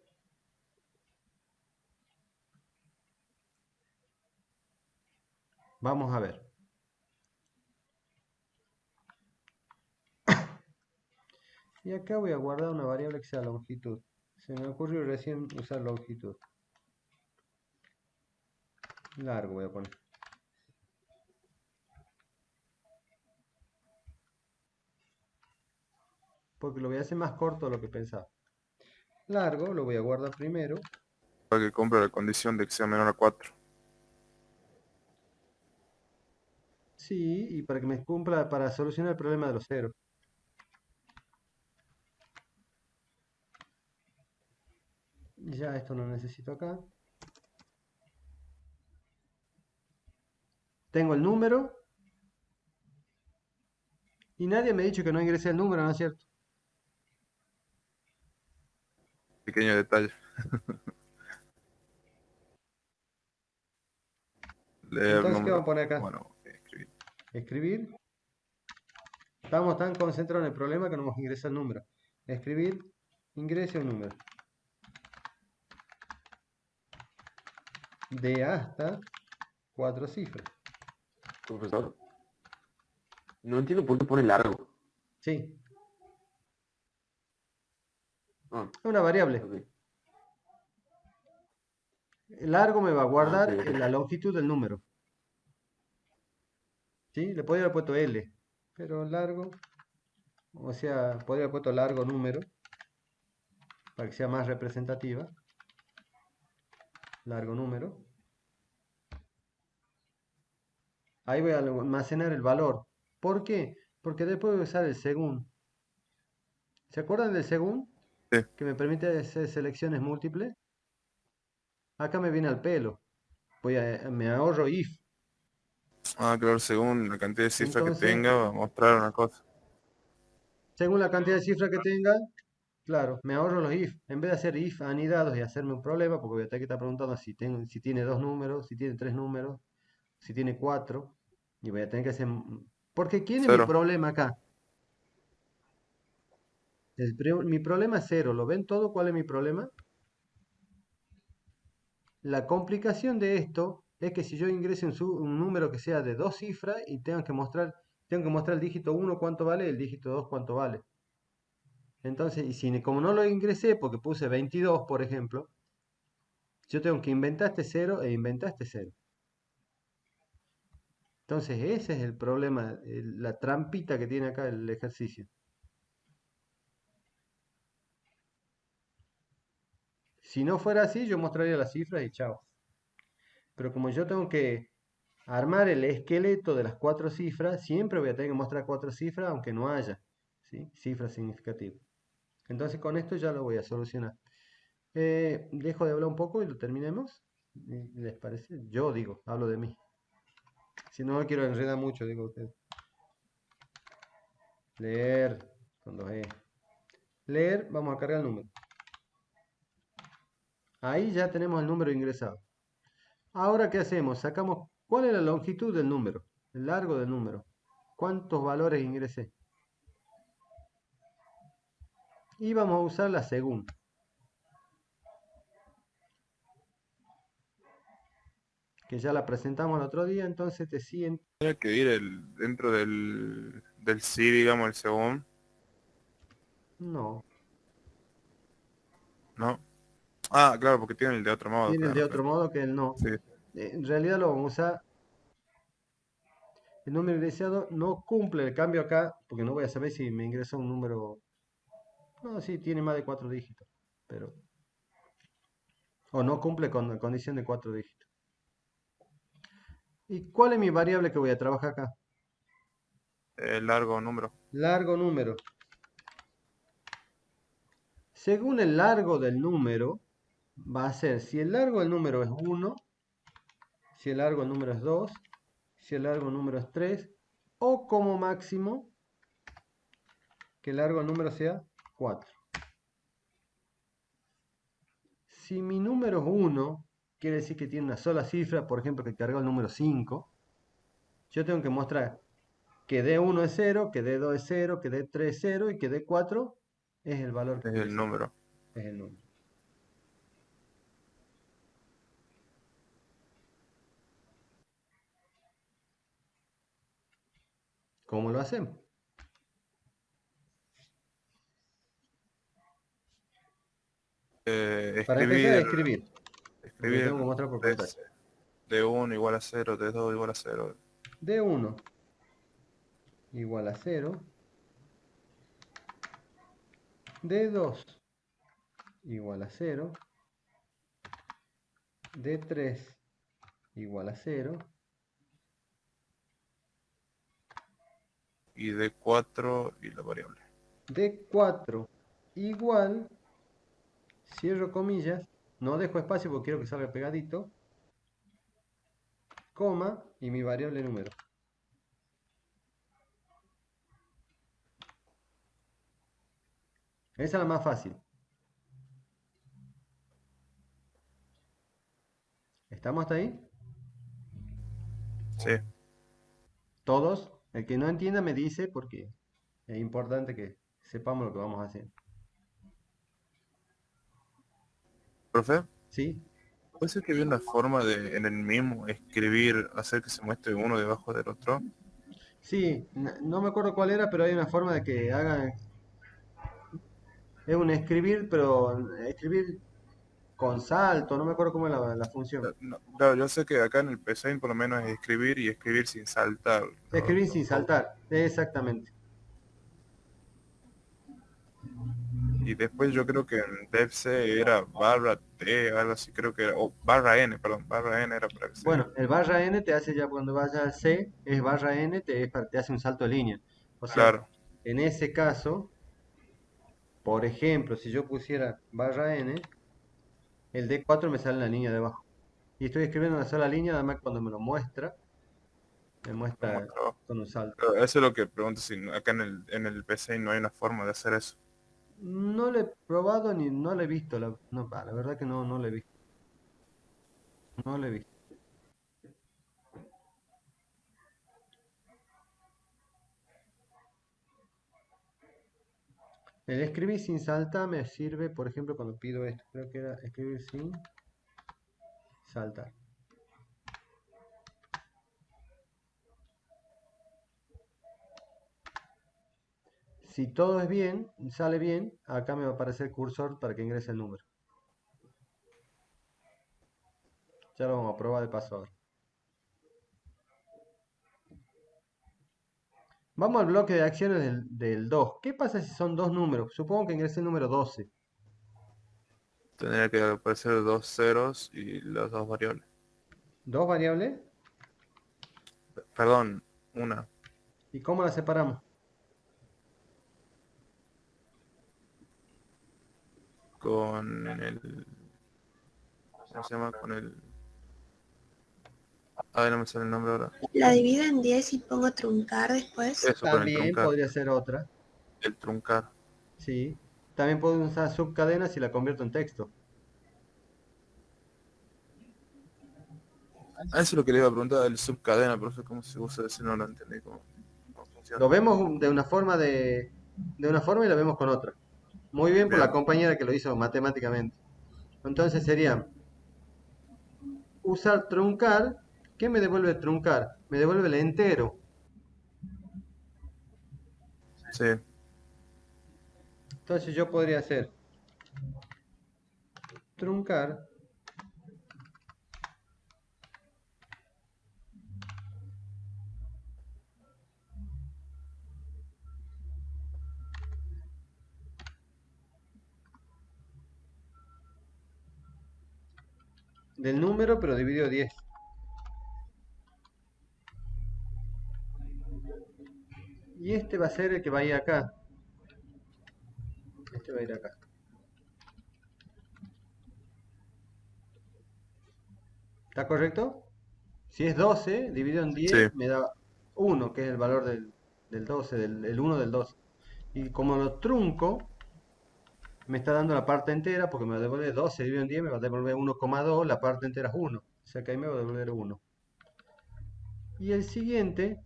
vamos a ver. Y acá voy a guardar una variable que sea longitud. Se me ocurrió recién usar longitud. Largo voy a poner. Porque lo voy a hacer más corto de lo que pensaba. Largo lo voy a guardar primero. Para que cumpla la condición de que sea menor a 4. Sí, y para que me cumpla, para solucionar el problema de los ceros. Ya esto no necesito acá. Tengo el número. Y nadie me ha dicho que no ingrese el número, ¿no es cierto? Pequeño detalle. Leer Entonces, ¿qué número. vamos a poner acá? Bueno, escribir. Escribir. Estamos tan concentrados en el problema que no nos ingresa el número. Escribir, ingrese un número. De hasta 4 cifras. Profesor, no entiendo por qué pone largo. Sí. Ah, Es una variable. ok. El largo me va a guardar ok. la longitud del número. ¿Sí? Le podría haber puesto L. Pero largo. O sea, podría haber puesto largo número. Para que sea más representativa. Largo número. Ahí voy a almacenar el valor. ¿Por qué? Porque después voy a usar el según. ¿Se acuerdan del según? Sí. Que me permite hacer selecciones múltiples. Acá me viene al pelo. me ahorro if. Ah, claro, según la cantidad de cifras que Entonces, tenga, va a mostrar una cosa. según la cantidad de cifras que tenga, claro, me ahorro los if. En vez de hacer if anidados y hacerme un problema, porque voy a tener que estar preguntando si tiene 2 números, si tiene 3 números, si tiene 4, y voy a tener que hacer... Porque ¿quién es mi Cero. problema acá? Mi problema es 0. ¿Lo ven todo? ¿Cuál es mi problema? La complicación de esto es que si yo ingreso un número que sea de 2 cifras y tengo que mostrar el dígito 1 cuánto vale y el dígito 2 cuánto vale. Entonces, como no lo ingresé porque puse 22, por ejemplo, yo tengo que inventar este 0 e inventar este 0. Entonces, ese es el problema, la trampita que tiene acá el ejercicio. Si no fuera así, yo mostraría las cifras y chao. Pero como yo tengo que armar el esqueleto de las 4 cifras, siempre voy a tener que mostrar 4 cifras, aunque no haya, ¿sí?, cifras significativas. Entonces con esto ya lo voy a solucionar. Dejo de hablar un poco y lo terminemos. ¿Les parece? Yo digo, hablo de mí. Si no quiero enredar mucho, digo ustedes. Leer, con 2E. Leer, vamos a cargar el número. Ahí ya tenemos el número ingresado. Ahora, ¿qué hacemos? Sacamos, ¿cuál es la longitud del número? El largo del número. ¿Cuántos valores ingresé? Y vamos a usar la según. Que ya la presentamos el otro día, entonces te siguen. Tendría que ir dentro del sí, digamos, el según, No, ¿no? Ah, claro, porque tiene el de otro modo, tiene el de claro, otro claro. modo que el no. Sí. En realidad lo vamos a usar. El número ingresado no cumple el cambio acá, porque no voy a saber si me ingresó un número. No, sí, tiene más de 4 dígitos, pero. O no cumple con la condición de 4 dígitos. ¿Y cuál es mi variable que voy a trabajar acá? El largo número. Largo número. Según el largo del número, va a ser si el largo del número es 1, si el largo del número es 2, si el largo del número es 3, o como máximo, que el largo del número sea 4. Si mi número es 1, quiere decir que tiene una sola cifra, por ejemplo, que cargó el número 5, yo tengo que mostrar que D1 es 0, que D2 es 0, que D3 es 0 y que D4 es el valor que Es el número. es el número. ¿Cómo lo hacemos? Para empezar a escribir. Porque tengo que mostrar por pantalla. D1 igual a 0, D2 igual a 0. D1 igual a 0. D2 igual a 0. D3 igual a 0. Y D4 y la variable. D4 igual, cierro comillas, no dejo espacio porque quiero que salga pegadito, coma y mi variable número. Esa es la más fácil. ¿Estamos hasta ahí? Sí. Todos. El que no entienda me dice porque es importante que sepamos lo que vamos a hacer. ¿Profe? ¿Sí? ¿Puede ser que había una forma de en el mismo escribir, hacer que se muestre uno debajo del otro? Sí, no me acuerdo cuál era, pero hay una forma de que hagan. Es un escribir, pero escribir con salto, no me acuerdo cómo es la función. No, claro, yo sé que acá en el PC por lo menos es escribir y escribir sin saltar. Escribir sin saltar, exactamente. Y después yo creo que en DevC era barra T, algo así creo que era, o barra N, perdón, barra N era para que Bueno, el barra N te hace ya cuando vayas al C, es barra N, te hace un salto de línea. O sea, Claro. en ese caso, por ejemplo, si yo pusiera barra N, el D4 me sale en la línea de abajo. Y estoy escribiendo una sola línea, además cuando me lo muestra, me muestra muestra abajo. con un salto. Pero eso es lo que pregunto, si acá en el PC no hay una forma de hacer eso. No lo he probado ni no lo he visto. No, la verdad que no lo he visto. No lo he visto. El escribir sin saltar me sirve, por ejemplo, cuando pido esto. Creo que era escribir sin saltar. Si todo es bien, sale bien, acá me va a aparecer el cursor para que ingrese el número. Ya lo vamos a probar de paso ahora. Vamos al bloque de acciones del 2. ¿Qué pasa si son dos números? Supongo que ingrese el número 12. Tendría que aparecer 2 ceros y las 2 variables. ¿Dos variables? Perdón, una. ¿Y cómo las separamos? Con el... ¿Cómo se llama? Con el... A ver, no me sale el nombre ahora. La divido en 10 y pongo truncar después. Eso, con el También truncar. podría ser otra. El truncar. Sí. También puedo usar subcadenas y la convierto en texto. Eso es lo que le iba a preguntar, el subcadena, profe, ¿cómo se usa ese? No lo entendí cómo funciona. Lo vemos de una forma de una forma y lo vemos con otra. Muy bien por la Bien. compañera que lo hizo matemáticamente. Entonces sería usar truncar. ¿Qué me devuelve truncar? Me devuelve el entero. Sí. Entonces yo podría hacer truncar del número, pero dividido 10. Y este va a ser el que va a ir acá. Este va a ir acá. ¿Está correcto? Si es 12, dividido en 10, Sí. me da 1, que es el valor del 12, el 1 del 12. Y como lo trunco, me está dando la parte entera, porque me va a devolver 12 dividido en 10, me va a devolver 1,2, la parte entera es 1. O sea que ahí me va a devolver 1. Y el siguiente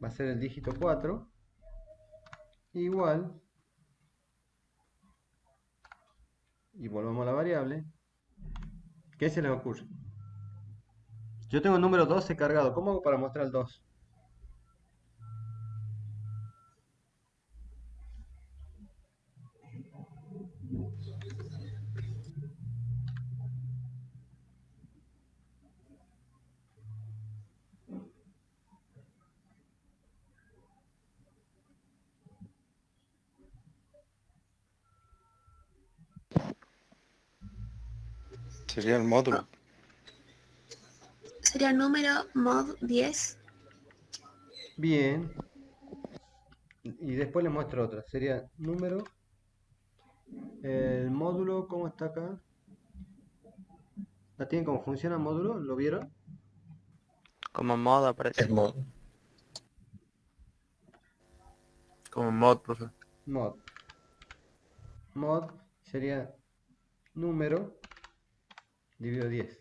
va a ser el dígito 4, igual, y volvamos a la variable. ¿Qué se les ocurre? Yo tengo el número 12 cargado. ¿Cómo hago para mostrar el 2? Sería el módulo. Sería número mod 10. Bien. Y después les muestro otra. Sería número. El módulo, ¿cómo está acá? ¿La tienen cómo funciona el módulo? ¿Lo vieron? Como modo aparece. Es mod. Como mod, profe. Mod. Mod sería número dividido 10.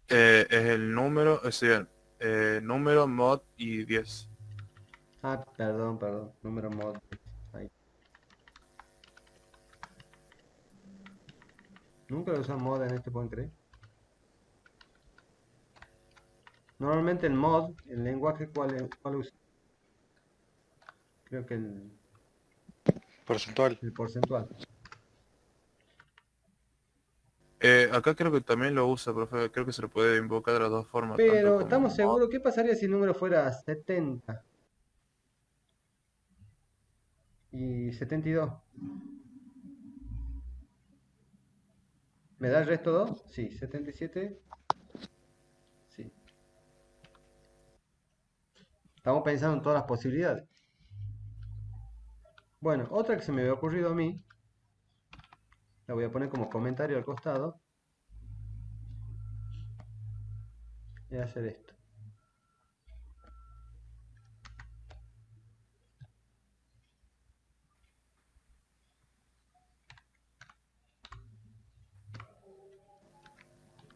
Es el número, es decir, número, mod y 10. Ah, perdón. Número mod. Ahí. Nunca lo usan mod en este, ¿pueden creer? Normalmente el mod, el lenguaje, ¿cuál usa? Creo que el Porcentual. porcentual. Acá creo que también lo usa, profe. Creo que se lo puede invocar de las dos formas. Pero tanto como estamos mod. seguros, ¿qué pasaría si el número fuera 70? Y 72. ¿Me da el resto 2? Sí, 77. Sí. Estamos pensando en todas las posibilidades. Bueno, otra que se me había ocurrido a mí, la voy a poner como comentario al costado, es hacer esto.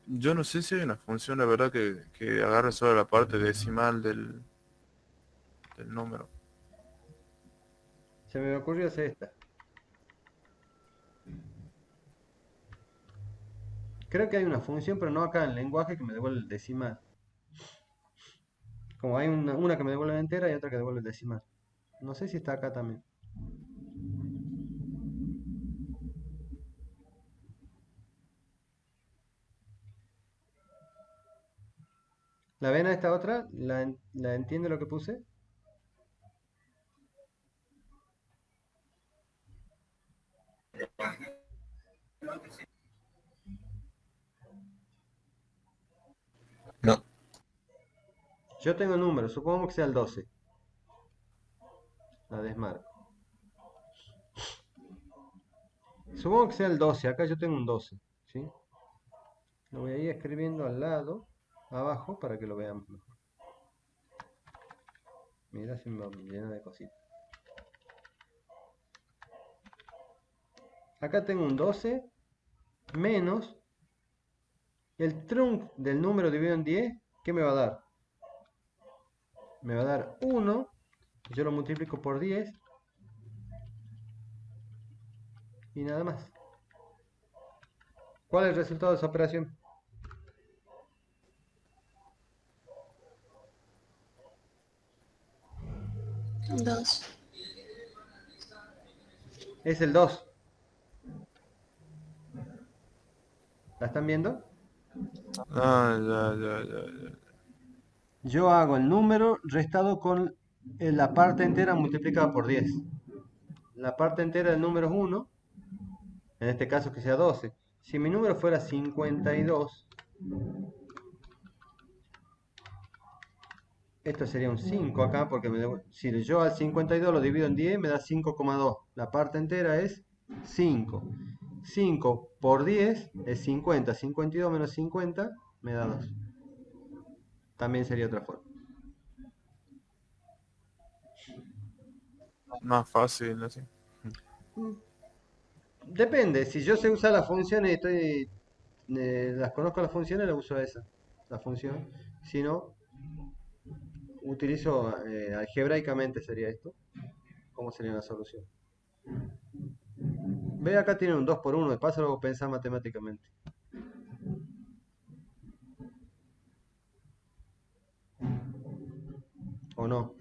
Yo no sé si hay una función, la verdad, que agarre solo la parte decimal del número. Se me ocurrió hacer esta. Creo que hay una función, pero no acá en el lenguaje, que me devuelve el decimal. Como hay una que me devuelve la entera y otra que devuelve el decimal. No sé si está acá también. ¿La ven a esta otra? ¿La entiende lo que puse? No. Yo tengo el número, supongo que sea el 12. La desmarco. Supongo que sea el 12, acá yo tengo un 12, ¿sí? Lo voy a ir escribiendo al lado, abajo, para que lo veamos mejor. Mira, se me llena de cositas. Acá tengo un 12 menos el trunc del número dividido en 10, ¿qué me va a dar? Me va a dar 1, yo lo multiplico por 10 y nada más. ¿Cuál es el resultado de esa operación? Dos. Es el 2. ¿La están viendo? Ah, ya. Yo hago el número restado con la parte entera multiplicada por 10. La parte entera del número es 1, en este caso que sea 12. Si mi número fuera 52, esto sería un 5 acá, porque si yo al 52 lo divido en 10, me da 5,2. La parte entera es 5. 5 por 10 es 50. 52 menos 50 me da 2. También sería otra forma. Más fácil, así. Depende, si yo sé usar las funciones y las conozco las funciones, la uso esa, la función. Si no, utilizo algebraicamente sería esto. ¿Cómo sería la solución? Ve, acá tiene un 2 por 1, de paso lo pensar matemáticamente. ¿O no?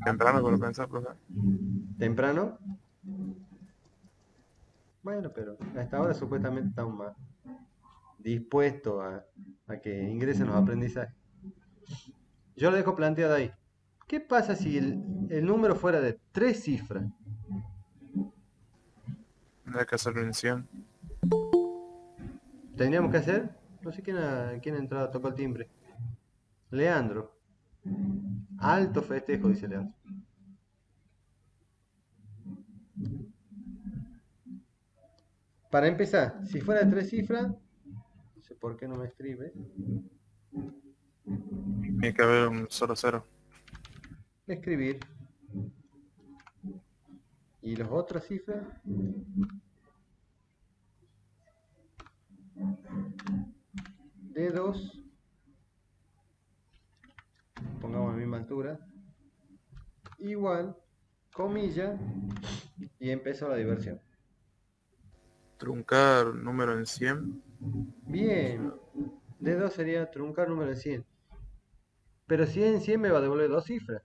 Temprano para pensar, profe. ¿Temprano? Bueno, pero a esta hora supuestamente estamos más dispuestos a que ingresen los aprendizajes. Yo lo dejo planteado ahí. ¿Qué pasa si el número fuera de 3 cifras? Hay que hacerlo en 100. ¿Tendríamos que hacer? No sé quién ha entrado, tocó el timbre. Leandro. Alto festejo, dice Leandro. Para empezar, si fuera de 3 cifras, no sé por qué no me escribe. Tiene que haber un solo cero. Escribir. Y las otras cifras. De 2. Pongamos a la misma altura. Igual, comilla. Y empezó la diversión. Truncar número en 100. Bien. De 2 sería truncar número en 100. Pero si en 100 me va a devolver 2 cifras.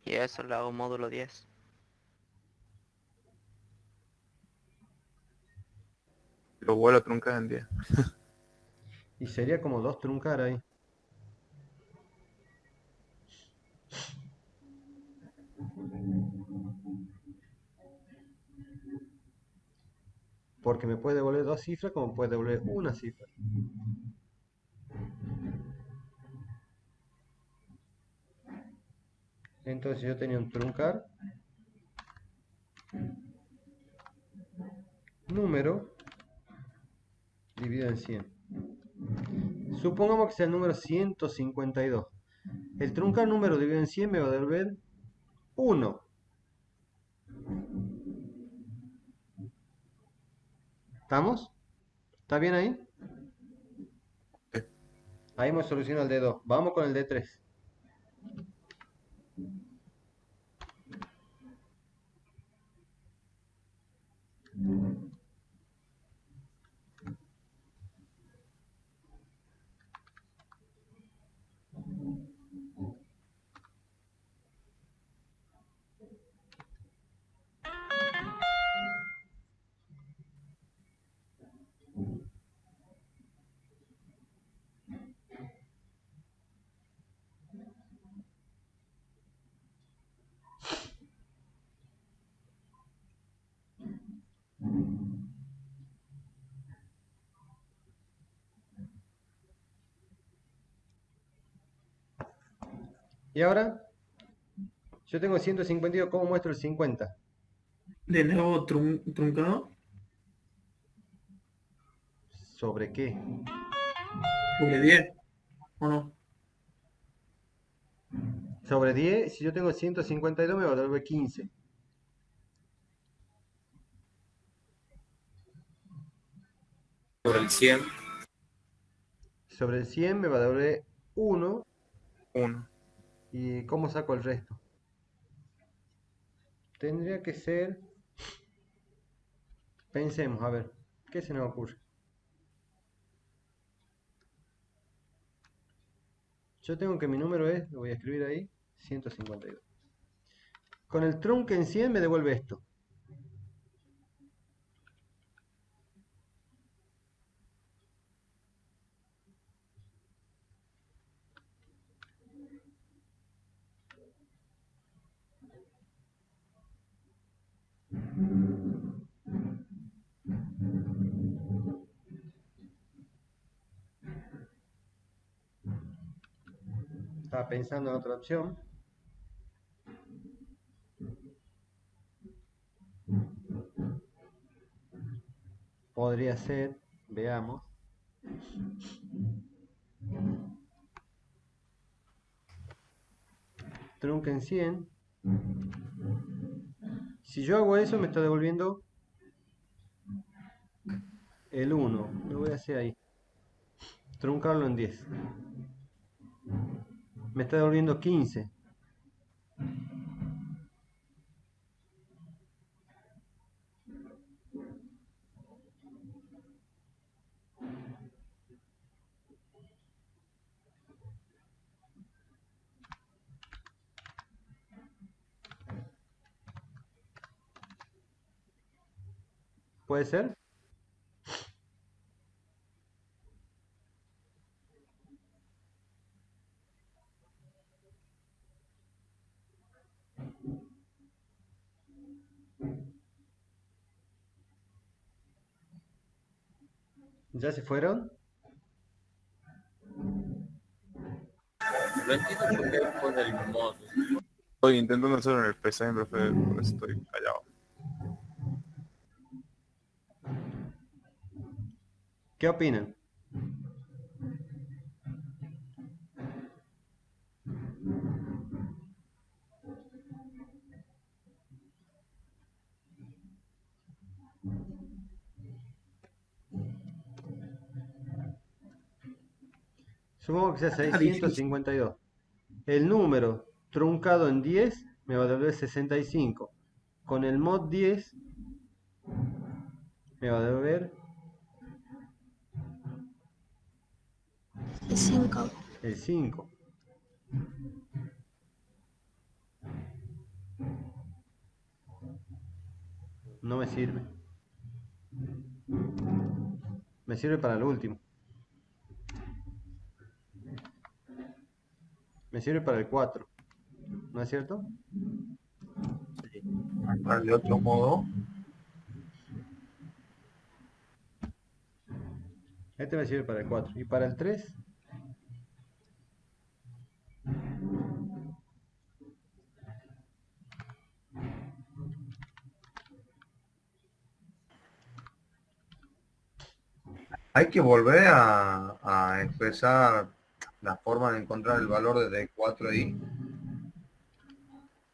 Y eso lo hago módulo 10. Lo vuelvo a truncar en 10. Y sería como 2 truncar ahí. Porque me puede devolver 2 cifras como puede devolver una cifra. Entonces yo tenía un truncar número dividido en 100. Supongamos que sea el número 152. El truncar número dividido en 100 me va a devolver 1. ¿Estamos? ¿Está bien ahí? Ahí hemos solucionado el de 2. Vamos con el de 3. Y ahora, yo tengo 152, ¿cómo muestro el 50? De nuevo truncado. ¿Sobre qué? Sobre 10. ¿O no? Sobre 10, si yo tengo 152 me va a devolver 15. Sobre el 100. Sobre el 100 me va a devolver 1. 1. ¿Y cómo saco el resto? Tendría que ser... Pensemos, a ver, ¿qué se nos ocurre? Yo tengo que mi número es, lo voy a escribir ahí, 152. Con el trunc en 100 me devuelve esto. Estaba pensando en otra opción. Podría ser, veamos. Trunc en 100. Si yo hago eso me está devolviendo el 1. Lo voy a hacer ahí. Truncarlo en 10. Me está devolviendo 15. ¿Puede ser? ¿Ya se fueron? No entiendo por qué pone el mod. Estoy intentando hacerlo en el PC, profe, por eso estoy callado. ¿Qué opinan? Supongo que sea 652. El número truncado en 10 me va a devolver 65. Con el mod 10 me va a devolver El 5. el 5. No me sirve. Me sirve para el último. Me sirve para el 4. ¿No es cierto? De otro modo, Este me sirve para el 4. ¿Y para el 3? Hay que volver a expresar la forma de encontrar el valor de D4 ahí.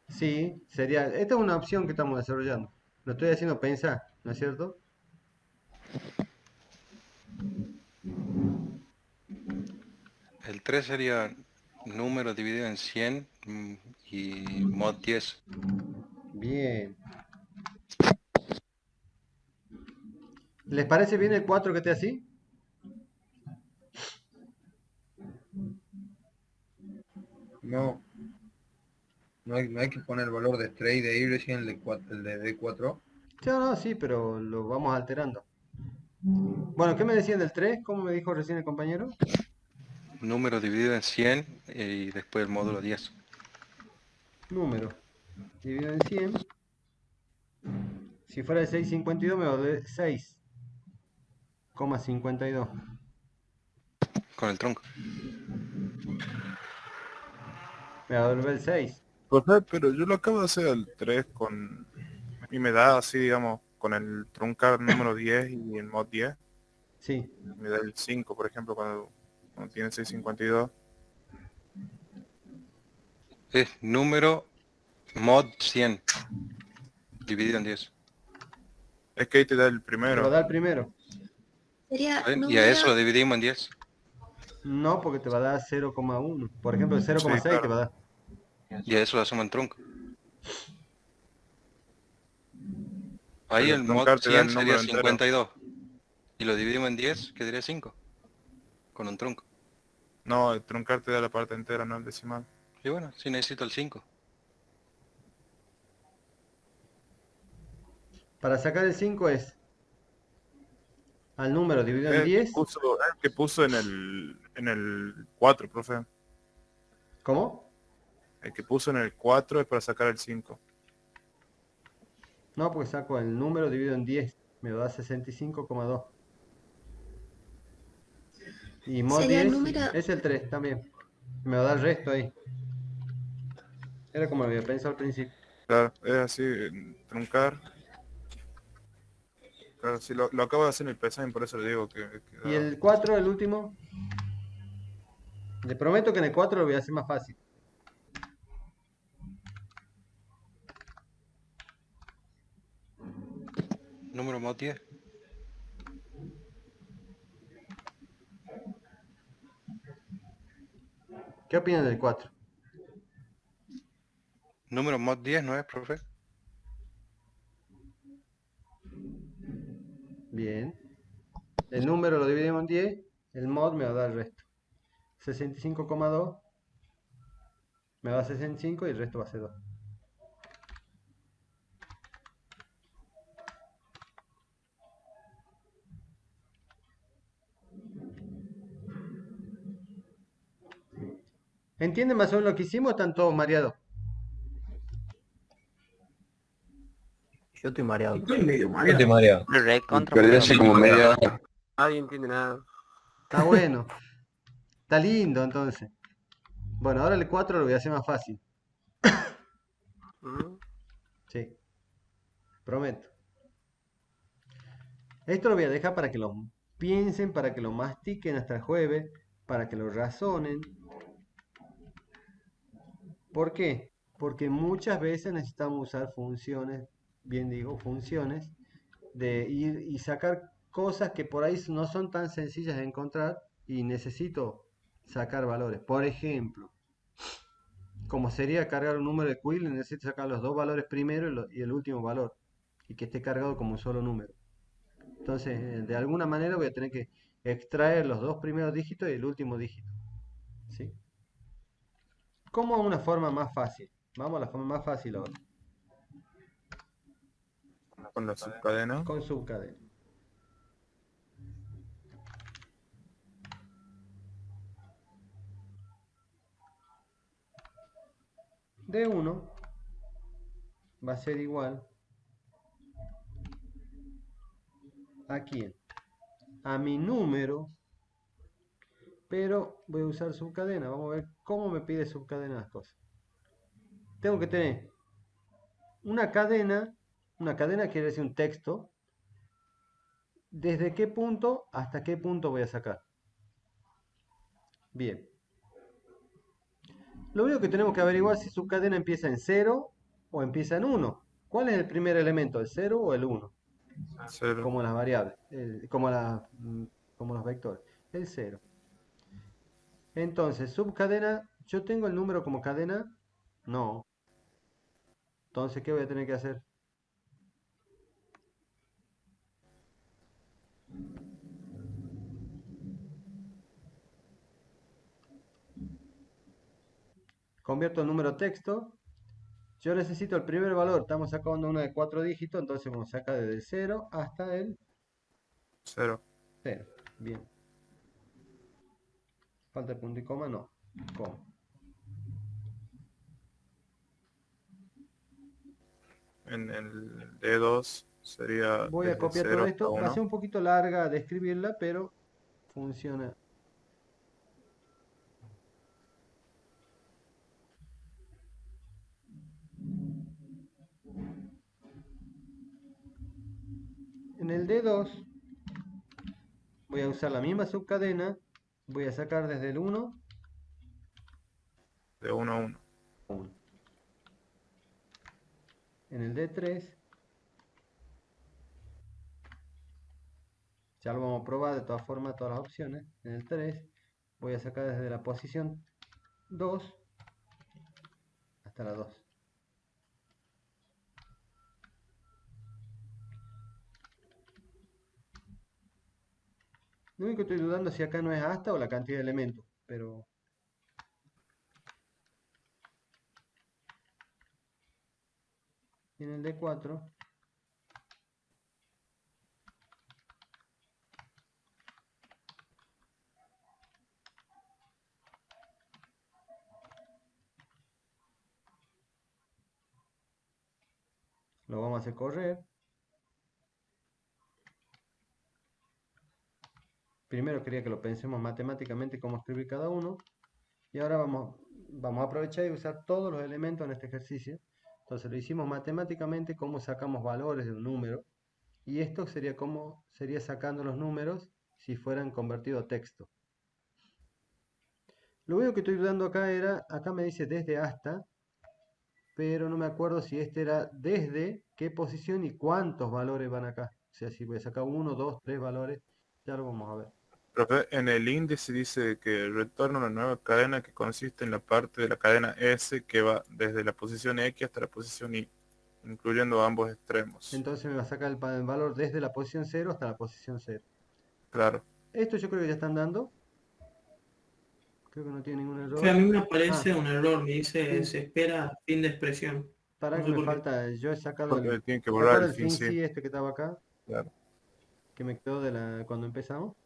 Sí, sería, esta es una opción que estamos desarrollando. Lo estoy haciendo pensar, ¿no es cierto? El 3 sería número dividido en 100 y mod 10. Bien. ¿Les parece bien el 4 que esté así? No, no hay que poner el valor de trade de ir recién el de D4. Sí, no, sí, pero lo vamos alterando. Bueno, ¿qué me decían del 3? ¿Cómo me dijo recién el compañero? Número dividido en 100 y después el módulo 10. Número dividido en 100. Si fuera de 6,52 me va a dar 6,52. Con el tronco. Me va a devolver el 6. Profe, pero yo lo acabo de hacer el 3 con... Y me da así, digamos, con el truncar número 10 y el mod 10. Sí. Me da el 5, por ejemplo, cuando tiene 6,52. Es número mod 100 dividido en 10. Es que ahí te da el Me lo primero. da el primero. Sería Y a eso lo dividimos en 10. No, porque te va a dar 0,1. Por ejemplo, el 0,6 claro. te va a dar. Y a eso lo hacemos en tronco. Ahí Pero el el mod truncar te da 100 el sería número entero. 52. Y lo dividimos en 10, quedaría 5. Con un tronco. No, el truncar te da la parte entera, no el decimal. Y bueno, si necesito el 5. Para sacar el 5 es al número dividido en Es 10. el que puso en el 4, profe. ¿Cómo? El que puso en el 4 es para sacar el 5. No, porque saco el número dividido en 10. Me lo da 65,2. Y mod Sería 10 el número. es el 3 también. Me va a dar el resto ahí. Era como lo había pensado al principio. Claro, es así, truncar. Claro, sí, lo acabo de hacer en el PSAIN, por eso le digo que Y da- el 4, el último. Le prometo que en el 4 lo voy a hacer más fácil. Número mod 10. ¿Qué opinan del 4? Número mod 10, ¿no es, profe? Bien. El número lo dividimos en 10. El mod me va a dar el resto. 65,2. Me va a dar 65 y el resto va a ser 2. ¿Entienden más o menos lo que hicimos? ¿Están todos mareados? Yo estoy mareado. Estoy medio Yo mareado. estoy mareado. Perdí así como media hora. Nadie entiende nada. Está bueno. Está lindo entonces. Bueno, ahora el 4 lo voy a hacer más fácil. ¿Mm? Sí. Prometo. Esto lo voy a dejar para que lo piensen, para que lo mastiquen hasta el jueves, para que lo razonen. ¿Por qué? Porque muchas veces necesitamos usar funciones, bien digo, funciones, de ir y sacar cosas que por ahí no son tan sencillas de encontrar y necesito sacar valores. Por ejemplo, como sería cargar un número de Query, necesito sacar los dos valores primero y el último valor, y que esté cargado como un solo número. Entonces, de alguna manera voy a tener que extraer los dos primeros dígitos y el último dígito. ¿Sí? ¿Cómo una forma más fácil? Vamos a la forma más fácil ahora. con la subcadena. Con subcadena. D1 va a ser igual ¿a quién? A mi número, pero voy a usar subcadena. Vamos a ver cómo me pide subcadena las cosas. Tengo que tener una cadena quiere decir un texto, ¿Desde qué punto hasta qué punto voy a sacar? Bien. Lo único que tenemos que averiguar es si su cadena empieza en 0 o empieza en 1. ¿Cuál es el primer elemento, el 0 o el 1? 0. Como las variables, como los vectores. El 0. Entonces, subcadena, ¿yo tengo el número como cadena? No. Entonces, ¿qué voy a tener que hacer? Convierto el número a texto. Yo necesito el primer valor. Estamos sacando una de 4 dígitos, entonces vamos a sacar desde el 0 hasta el 0. 0. Bien. Falta el punto y coma, no. Coma. En el D2 sería Voy a desde copiar 0 todo hasta esto. Va a 1. ser un poquito larga de escribirla, pero funciona. En el D2 voy a usar la misma subcadena. Voy a sacar desde el 1 De 1 a 1. a 1. En el D3 ya lo vamos a probar de todas formas todas las opciones. En el 3 voy a sacar desde la posición 2 hasta la 2. Lo único que estoy dudando es si acá no es hasta o la cantidad de elementos, pero en el D4 lo vamos a hacer correr. Primero quería que lo pensemos matemáticamente cómo escribir cada uno. Y ahora vamos a aprovechar y usar todos los elementos en este ejercicio. Entonces lo hicimos matemáticamente, cómo sacamos valores de un número. Y esto sería cómo sería sacando los números si fueran convertidos a texto. Lo único que estoy dudando acá era, acá me dice desde hasta, pero no me acuerdo si este era desde qué posición y cuántos valores van acá. O sea, si voy a sacar 1, 2, 3 valores, ya lo vamos a ver. Profe, en el índice dice que retorna una nueva cadena que consiste en la parte de la cadena S que va desde la posición X hasta la posición Y, incluyendo ambos extremos. Entonces me va a sacar el valor desde la posición 0 hasta la posición 0. Claro. Esto yo creo que ya están dando. Creo que no tiene ningún error. O sea, a mí me aparece un error, me dice se espera fin de expresión. Para No que sé me por qué. falta, yo he sacado Porque tiene que ¿te borrar acuerdas el el fin sí. este que estaba acá? Claro. Que me quedó de cuando empezamos.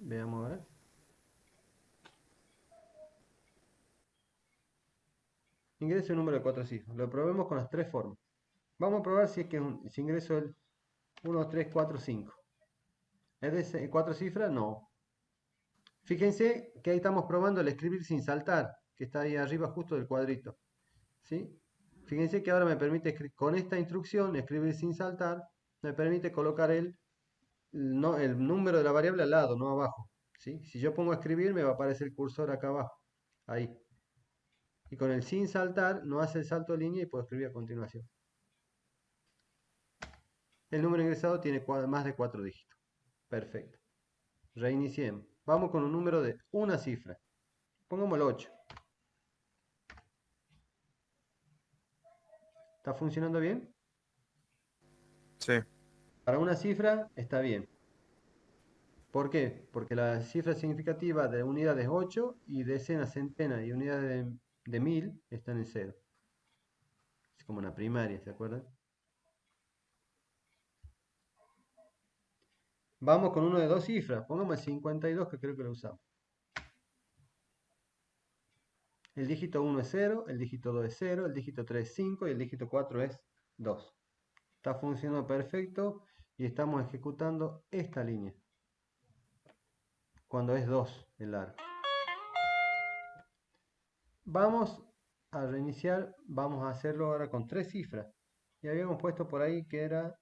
Veamos a ver. Ingreso un número de 4 cifras. Lo probemos con las 3 formas. Vamos a probar si es que si ingreso el 1, 3, 4, 5. ¿Es de 4 cifras? No. Fíjense que ahí estamos probando el escribir sin saltar, que está ahí arriba justo del cuadrito. ¿Sí? Fíjense que ahora me permite, con esta instrucción, escribir sin saltar, me permite colocar el número de la variable al lado, no abajo. ¿Sí? Si yo pongo a escribir, me va a aparecer el cursor acá abajo. Ahí. Y con el sin saltar, no hace el salto de línea y puedo escribir a continuación. El número ingresado tiene más de 4 dígitos. Perfecto. Reiniciemos. Vamos con un número de una cifra. Pongamos el 8. ¿Está funcionando bien? Sí. Para una cifra está bien. ¿Por qué? Porque la cifra significativa de unidades 8 y decenas, centenas y unidades de 1000 están en 0. Es como una primaria, ¿se acuerdan? Vamos con uno de 2 cifras. Pongamos el 52 que creo que lo usamos. El dígito 1 es 0, el dígito 2 es 0, el dígito 3 es 5 y el dígito 4 es 2. Está funcionando perfecto y estamos ejecutando esta línea. Cuando es 2 el largo. Vamos al reiniciar vamos a hacerlo ahora con 3 cifras. Y habíamos puesto por ahí que era,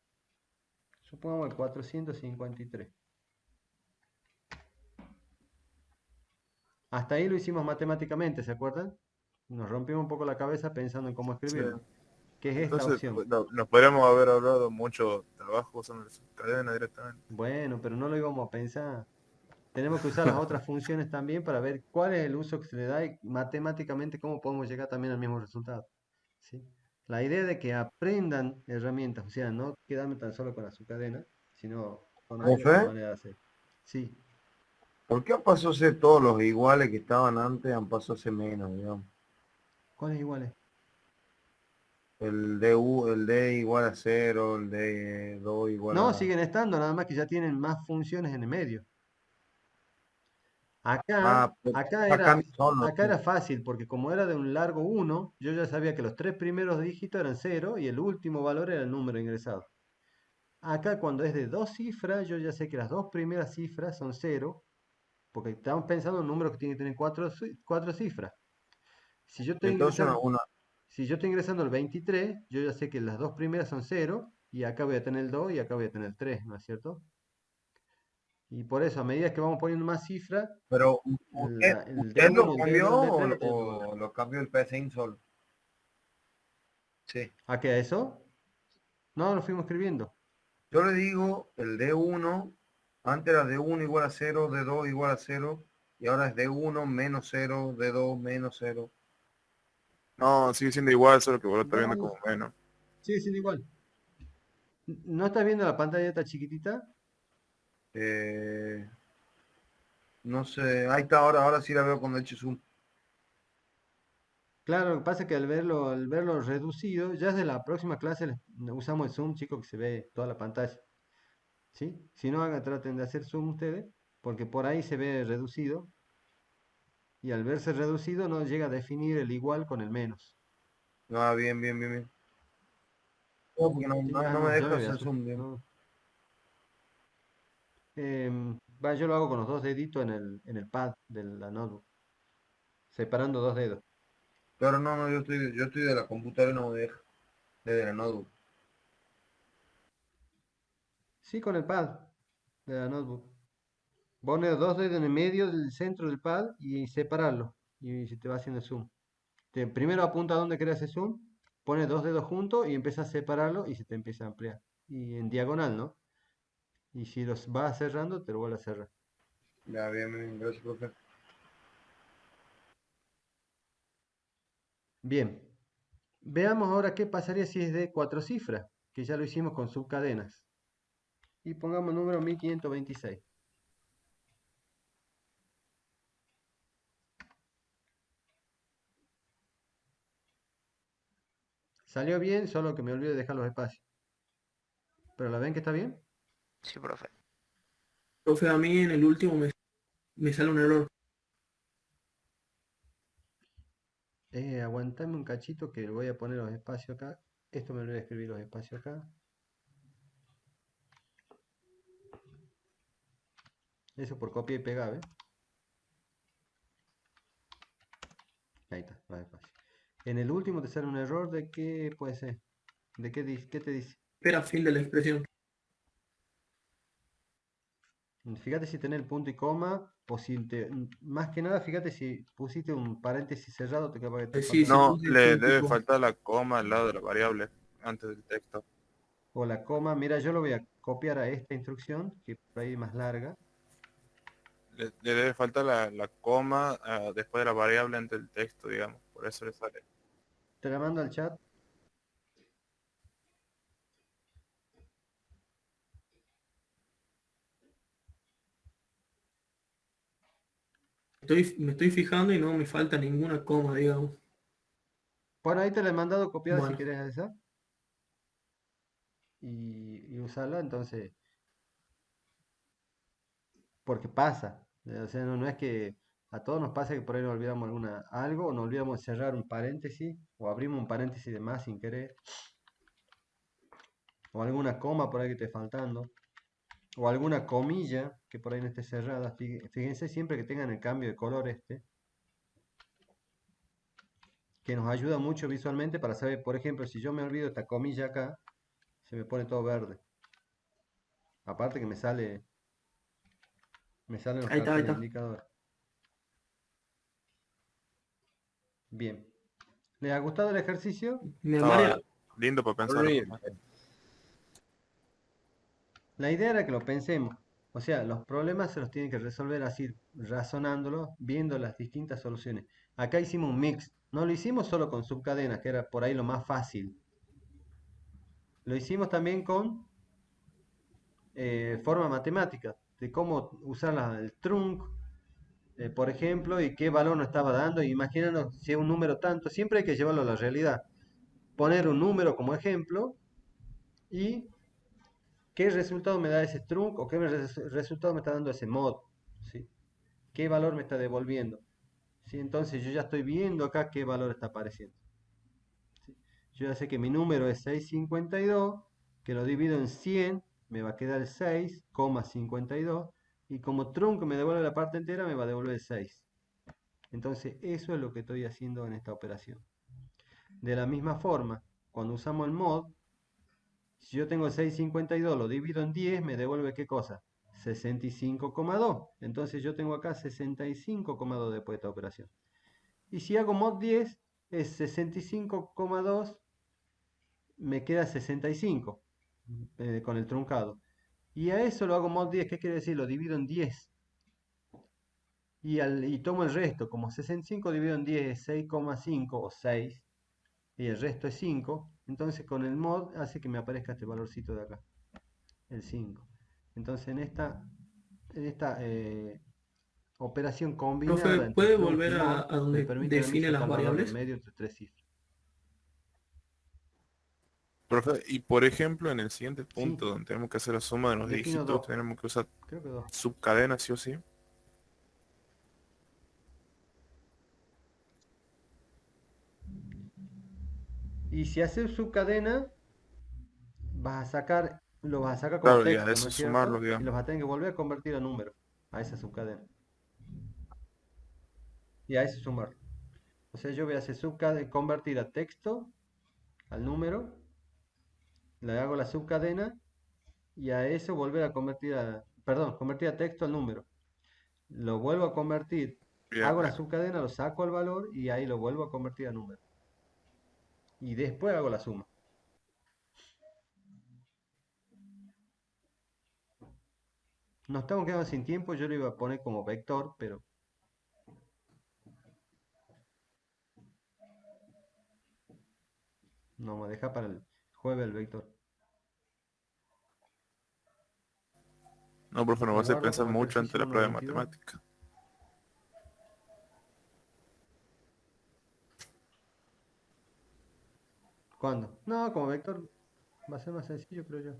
supongamos, el 453. Hasta ahí lo hicimos matemáticamente, ¿se acuerdan? Nos rompimos un poco la cabeza pensando en cómo Sí. escribirlo. Que es esta Entonces, opción. pues, nos podríamos haber ahorrado mucho trabajo usando la cadena directamente. Bueno, pero no lo íbamos a pensar. Tenemos que usar las otras funciones también para ver cuál es el uso que se le da y matemáticamente cómo podemos llegar también al mismo resultado. ¿Sí? La idea de que aprendan herramientas, o sea, no quedarme tan solo con la subcadena, sino conocer otra Profe, manera de hacer. Sí. ¿por qué pasó a ser todos los iguales que estaban antes, han pasado a ser menos, digamos? ¿Cuáles iguales? El D igual a 0, el D2 igual No, a... siguen estando, nada más que ya tienen más funciones en el medio. Acá, Ah, pues, acá acá era, no son, acá era fácil, porque como era de un largo 1, yo ya sabía que los 3 primeros dígitos eran 0 y el último valor era el número ingresado. Acá cuando es de 2 cifras, yo ya sé que las 2 primeras cifras son 0, porque estamos pensando en un número que tiene que tener 4 cifras. Si yo estoy entonces ingresando, una... si yo estoy ingresando el 23, yo ya sé que las 2 primeras son 0, y acá voy a tener el 2 y acá voy a tener el 3, ¿no es cierto? Y por eso, a medida que vamos poniendo más cifras, Pero, el ¿usted lo D1, el cambió D2, el D3 lo tenemos que doblar. o lo cambió el PSIN solo? Sí. ¿A qué a eso? No, lo fuimos escribiendo. Yo le digo el D1, antes era D1 igual a 0, D2 igual a 0, y ahora es D1 menos 0, D2 menos 0. No, sigue siendo igual, solo que vos lo estás viendo No, como menos. sigue siendo igual. ¿No estás viendo la pantalla esta chiquitita? No sé, ahí está, ahora sí la veo con el hecho zoom. Claro, lo que pasa es que al verlo reducido, ya desde la próxima clase usamos el zoom, chicos, que se ve toda la pantalla. ¿Sí? Si no, traten de hacer zoom ustedes, porque por ahí se ve reducido, y al verse reducido no llega a definir el igual con el menos. Ah, bien, bien, bien, bien. No, porque Sí, no me yo deja le voy a hacer hacer, zoom, bien. no. Yo lo hago con los 2 deditos en el pad de la notebook, separando 2 dedos. Pero no, yo estoy de la computadora y no me deja. Desde la notebook. Sí, con el pad de la notebook. Pone los 2 dedos en el medio del centro del pad y separarlo. Y se te va haciendo zoom. Primero apunta a donde querés hacer zoom, pone 2 dedos juntos y empieza a separarlo y se te empieza a ampliar. Y en diagonal, ¿no? Y si los vas cerrando, te lo vuelve a cerrar. Ya, bien, bien, gracias, profe. Bien. Veamos ahora qué pasaría si es de 4 cifras, que ya lo hicimos con subcadenas. Y pongamos el número 1526. Salió bien, solo que me olvidé de dejar los espacios. ¿Pero la ven que está bien? Sí, profe. Profe, a mí en el último me sale un error. Aguantame un cachito que voy a poner los espacios acá. Esto me lo voy a escribir los espacios acá. Eso por copia y pegar, ¿ves? Ahí está, más espacio. En el último te sale un error de qué puede ser. ¿De qué te dice? Espera, fin de la expresión. Fíjate si tenés el punto y coma, o si más que nada, fíjate si pusiste un paréntesis cerrado, te capaz que te Sí, falta. sí, No, puse le punto y debe coma. faltar la coma al lado de la variable, antes del texto. O la coma, mira, yo lo voy a copiar a esta instrucción, que por ahí es más larga. Le debe faltar la coma después de la variable entre el texto, digamos. Por eso le sale. Te la mando al chat. Me estoy fijando y no me falta ninguna coma, digamos. Bueno, ahí te la he mandado copiada si Bueno, querés a esa. Y usarla, entonces, porque pasa. O sea, no es que a todos nos pasa que por ahí nos olvidamos algo, o nos olvidamos de cerrar un paréntesis, o abrimos un paréntesis de más sin querer, o alguna coma por ahí que esté faltando, o alguna comilla que por ahí no esté cerrada. Fíjense siempre que tengan el cambio de color este, que nos ayuda mucho visualmente para saber, por ejemplo, si yo me olvido esta comilla acá, se me pone todo verde. Aparte que me salen los Ahí está, carteles ahí de está. indicador. Bien. ¿Les ha gustado el ejercicio? Me Estaba marea. lindo para pensar. Horrible. La idea era que lo pensemos. O sea, los problemas se los tienen que resolver así, razonándolos, viendo las distintas soluciones. Acá hicimos un mix. No lo hicimos solo con subcadenas, que era por ahí lo más fácil. Lo hicimos también con forma matemática, de cómo usar el trunc, por ejemplo, y qué valor nos estaba dando. Imagínate si es un número tanto, siempre hay que llevarlo a la realidad. Poner un número como ejemplo y qué resultado me da ese trunc o qué resultado me está dando ese mod, ¿sí? ¿Qué valor me está devolviendo? ¿Sí? Entonces yo ya estoy viendo acá qué valor está apareciendo. ¿Sí? Yo ya sé que mi número es 652, que lo divido en 100, me va a quedar 6,52 y como trunc me devuelve la parte entera, me va a devolver 6. Entonces eso es lo que estoy haciendo en esta operación. De la misma forma, cuando usamos el mod, si yo tengo el 652, lo divido en 10, me devuelve ¿qué cosa? 65,2. Entonces yo tengo acá 65,2 después de esta operación. Y si hago mod 10, es 65,2, me queda 65 con el truncado. Y a eso lo hago mod 10, ¿qué quiere decir? Lo divido en 10. Y tomo el resto, como 65 dividido en 10 es 6,5 o 6, y el resto es 5, entonces con el mod hace que me aparezca este valorcito de acá, el 5. Entonces en esta operación combinada Profe, entre ¿puede trunc y volver mod, a me donde permite a mí define las sacar valor del variables? medio entre 3 cifras. Profe, y por ejemplo, en el siguiente Sí, punto donde tenemos que hacer la suma de los defino dígitos, 2, tenemos que usar creo que 2. subcadenas sí o sí. Y si haces subcadena, lo vas a sacar como Claro, y a texto, ¿no eso es sumarlo, cierto? Y digamos. los vas a tener que volver a convertir a números, a esa subcadena. Y a eso sumarlo. O sea, yo voy a hacer convertir a texto, al número, le hago la subcadena y a eso volver a convertir convertir a texto al número. Lo vuelvo a convertir, Bien, hago la bien. subcadena, lo saco al valor y ahí lo vuelvo a convertir a número. Y después hago la suma. Nos estamos quedando sin tiempo, yo lo iba a poner como vector, pero no me deja para el jueves el vector. No, profe, nos va a hacer Guardo pensar como mucho ante ejercicio la prueba de 1.22. matemática. ¿Cuándo? No, como vector va a ser más sencillo, creo yo.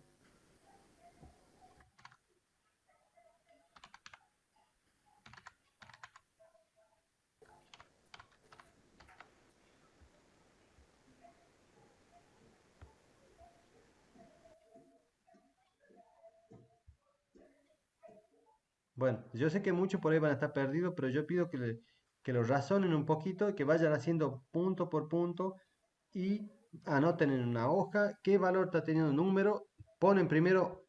Bueno, yo sé que muchos por ahí van a estar perdidos, pero yo pido que lo razonen un poquito, que vayan haciendo punto por punto y anoten en una hoja qué valor está teniendo el número. Ponen primero,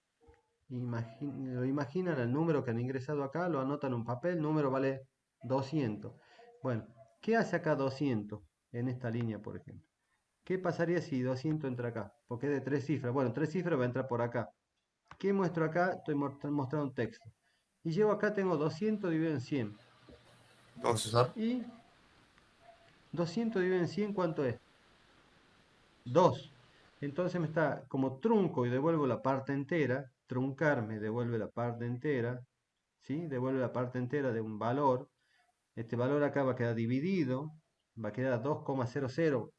lo imaginan el número que han ingresado acá, lo anotan en un papel, número vale 200. Bueno, ¿qué hace acá 200 en esta línea, por ejemplo? ¿Qué pasaría si 200 entra acá? Porque es de 3 cifras. Bueno, 3 cifras va a entrar por acá. ¿Qué muestro acá? Estoy mostrando un texto. Y llevo acá, tengo 200 dividido en 100. Profesor. Y 200 dividido en 100, ¿cuánto es? 2. Entonces me está como trunco y devuelvo la parte entera. Truncar me devuelve la parte entera. ¿Sí? Devuelve la parte entera de un valor. Este valor acá va a quedar dividido. Va a quedar 2,00.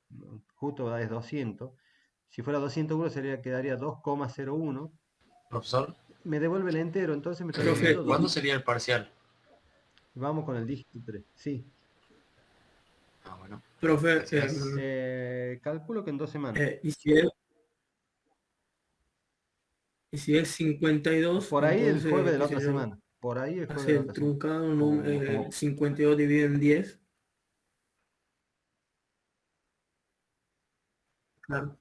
Justo es 200. Si fuera 201 quedaría 2,01. Profesor, Me devuelve el entero, entonces me está Profe, devolviendo ¿cuándo 2. sería el parcial? Vamos con el dígito 3. Sí. Ah, bueno. profe, Calculo que en 2 semanas. ¿y si es 52, Por ahí el entonces, jueves de qué la sé otra yo, semana. Por ahí el jueves hace de la el otra semana. truncado, Como- 52 dividido en 10? Claro.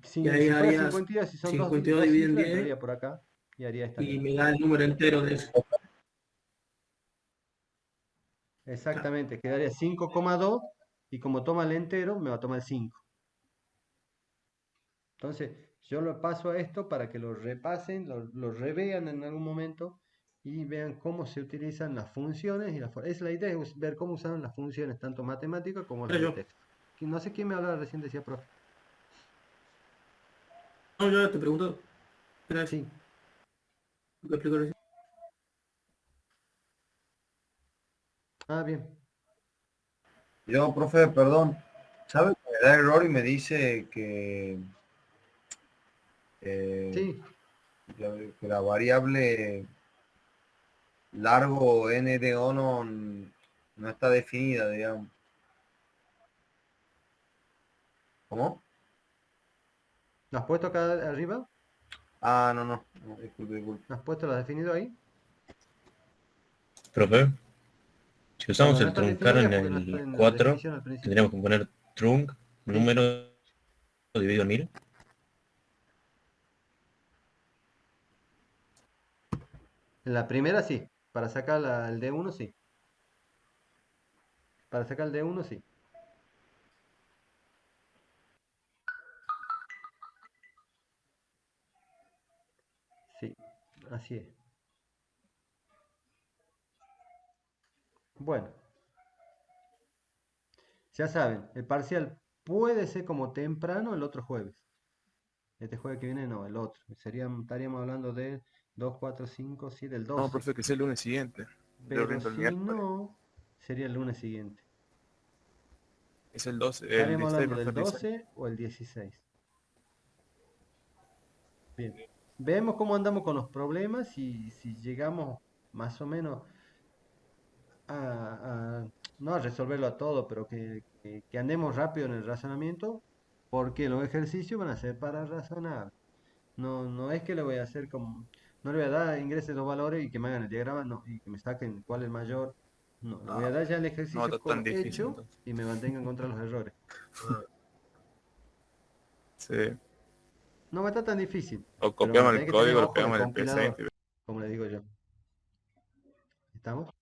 Si, Y ahí si fuera harías 52, si son 52 dos dividido en cifras, 10 entraría por acá y haría esta y letra. me da el número entero de eso. Exactamente, quedaría 5,2 y como toma el entero, me va a tomar el 5. Entonces, yo lo paso a esto para que lo repasen, lo revean en algún momento y vean cómo se utilizan las funciones. Es la idea es ver cómo usaron las funciones, tanto matemáticas como las de Yo. texto. No sé quién me hablaba recién, decía profe. No, yo te pregunto. Gracias. Sí. Lo explico recién. Ah, bien. Yo, profe, perdón. ¿Sabe que me da error y me dice que, Sí, que la variable largo n de o no está definida, digamos? ¿Cómo? ¿lo has puesto acá arriba? Ah, no, disculpe. ¿Lo has puesto, lo has definido ahí? Profe, si usamos Cuando no el están truncar definidas en porque no está el en la 4, definición al principio. tendríamos que poner trunc, Sí. número dividido en 1000. En la primera sí, para sacar el D1 sí. Para sacar el D1 sí. Sí, así es. Bueno, ya saben, el parcial puede ser como temprano el otro jueves. Este jueves que viene no, el otro. Estaríamos hablando de 2, 4, 5, 7, el No, 12. profe, que sea el lunes siguiente. Yo Pero rindo el si miércoles. no, sería el lunes siguiente. Es el 12, el Estaríamos 16, hablando profe, del el 16. 12 o el 16. Bien. Vemos cómo andamos con los problemas y si llegamos más o menos no a resolverlo a todo, pero que andemos rápido en el razonamiento, porque los ejercicios van a ser para razonar. No es que le voy a hacer como, no le voy a dar ingresos los valores y que me hagan el diagrama, no, y que me saquen cuál es el mayor. No, le voy a dar ya el No ejercicio está tan difícil hecho entonces. y me mantengan contra los errores. Sí. No va a estar tan difícil, O pero van a copiamos el tener que tener código, lo ojo en el pegamos en el compilador, presente. como le digo yo. ¿Estamos?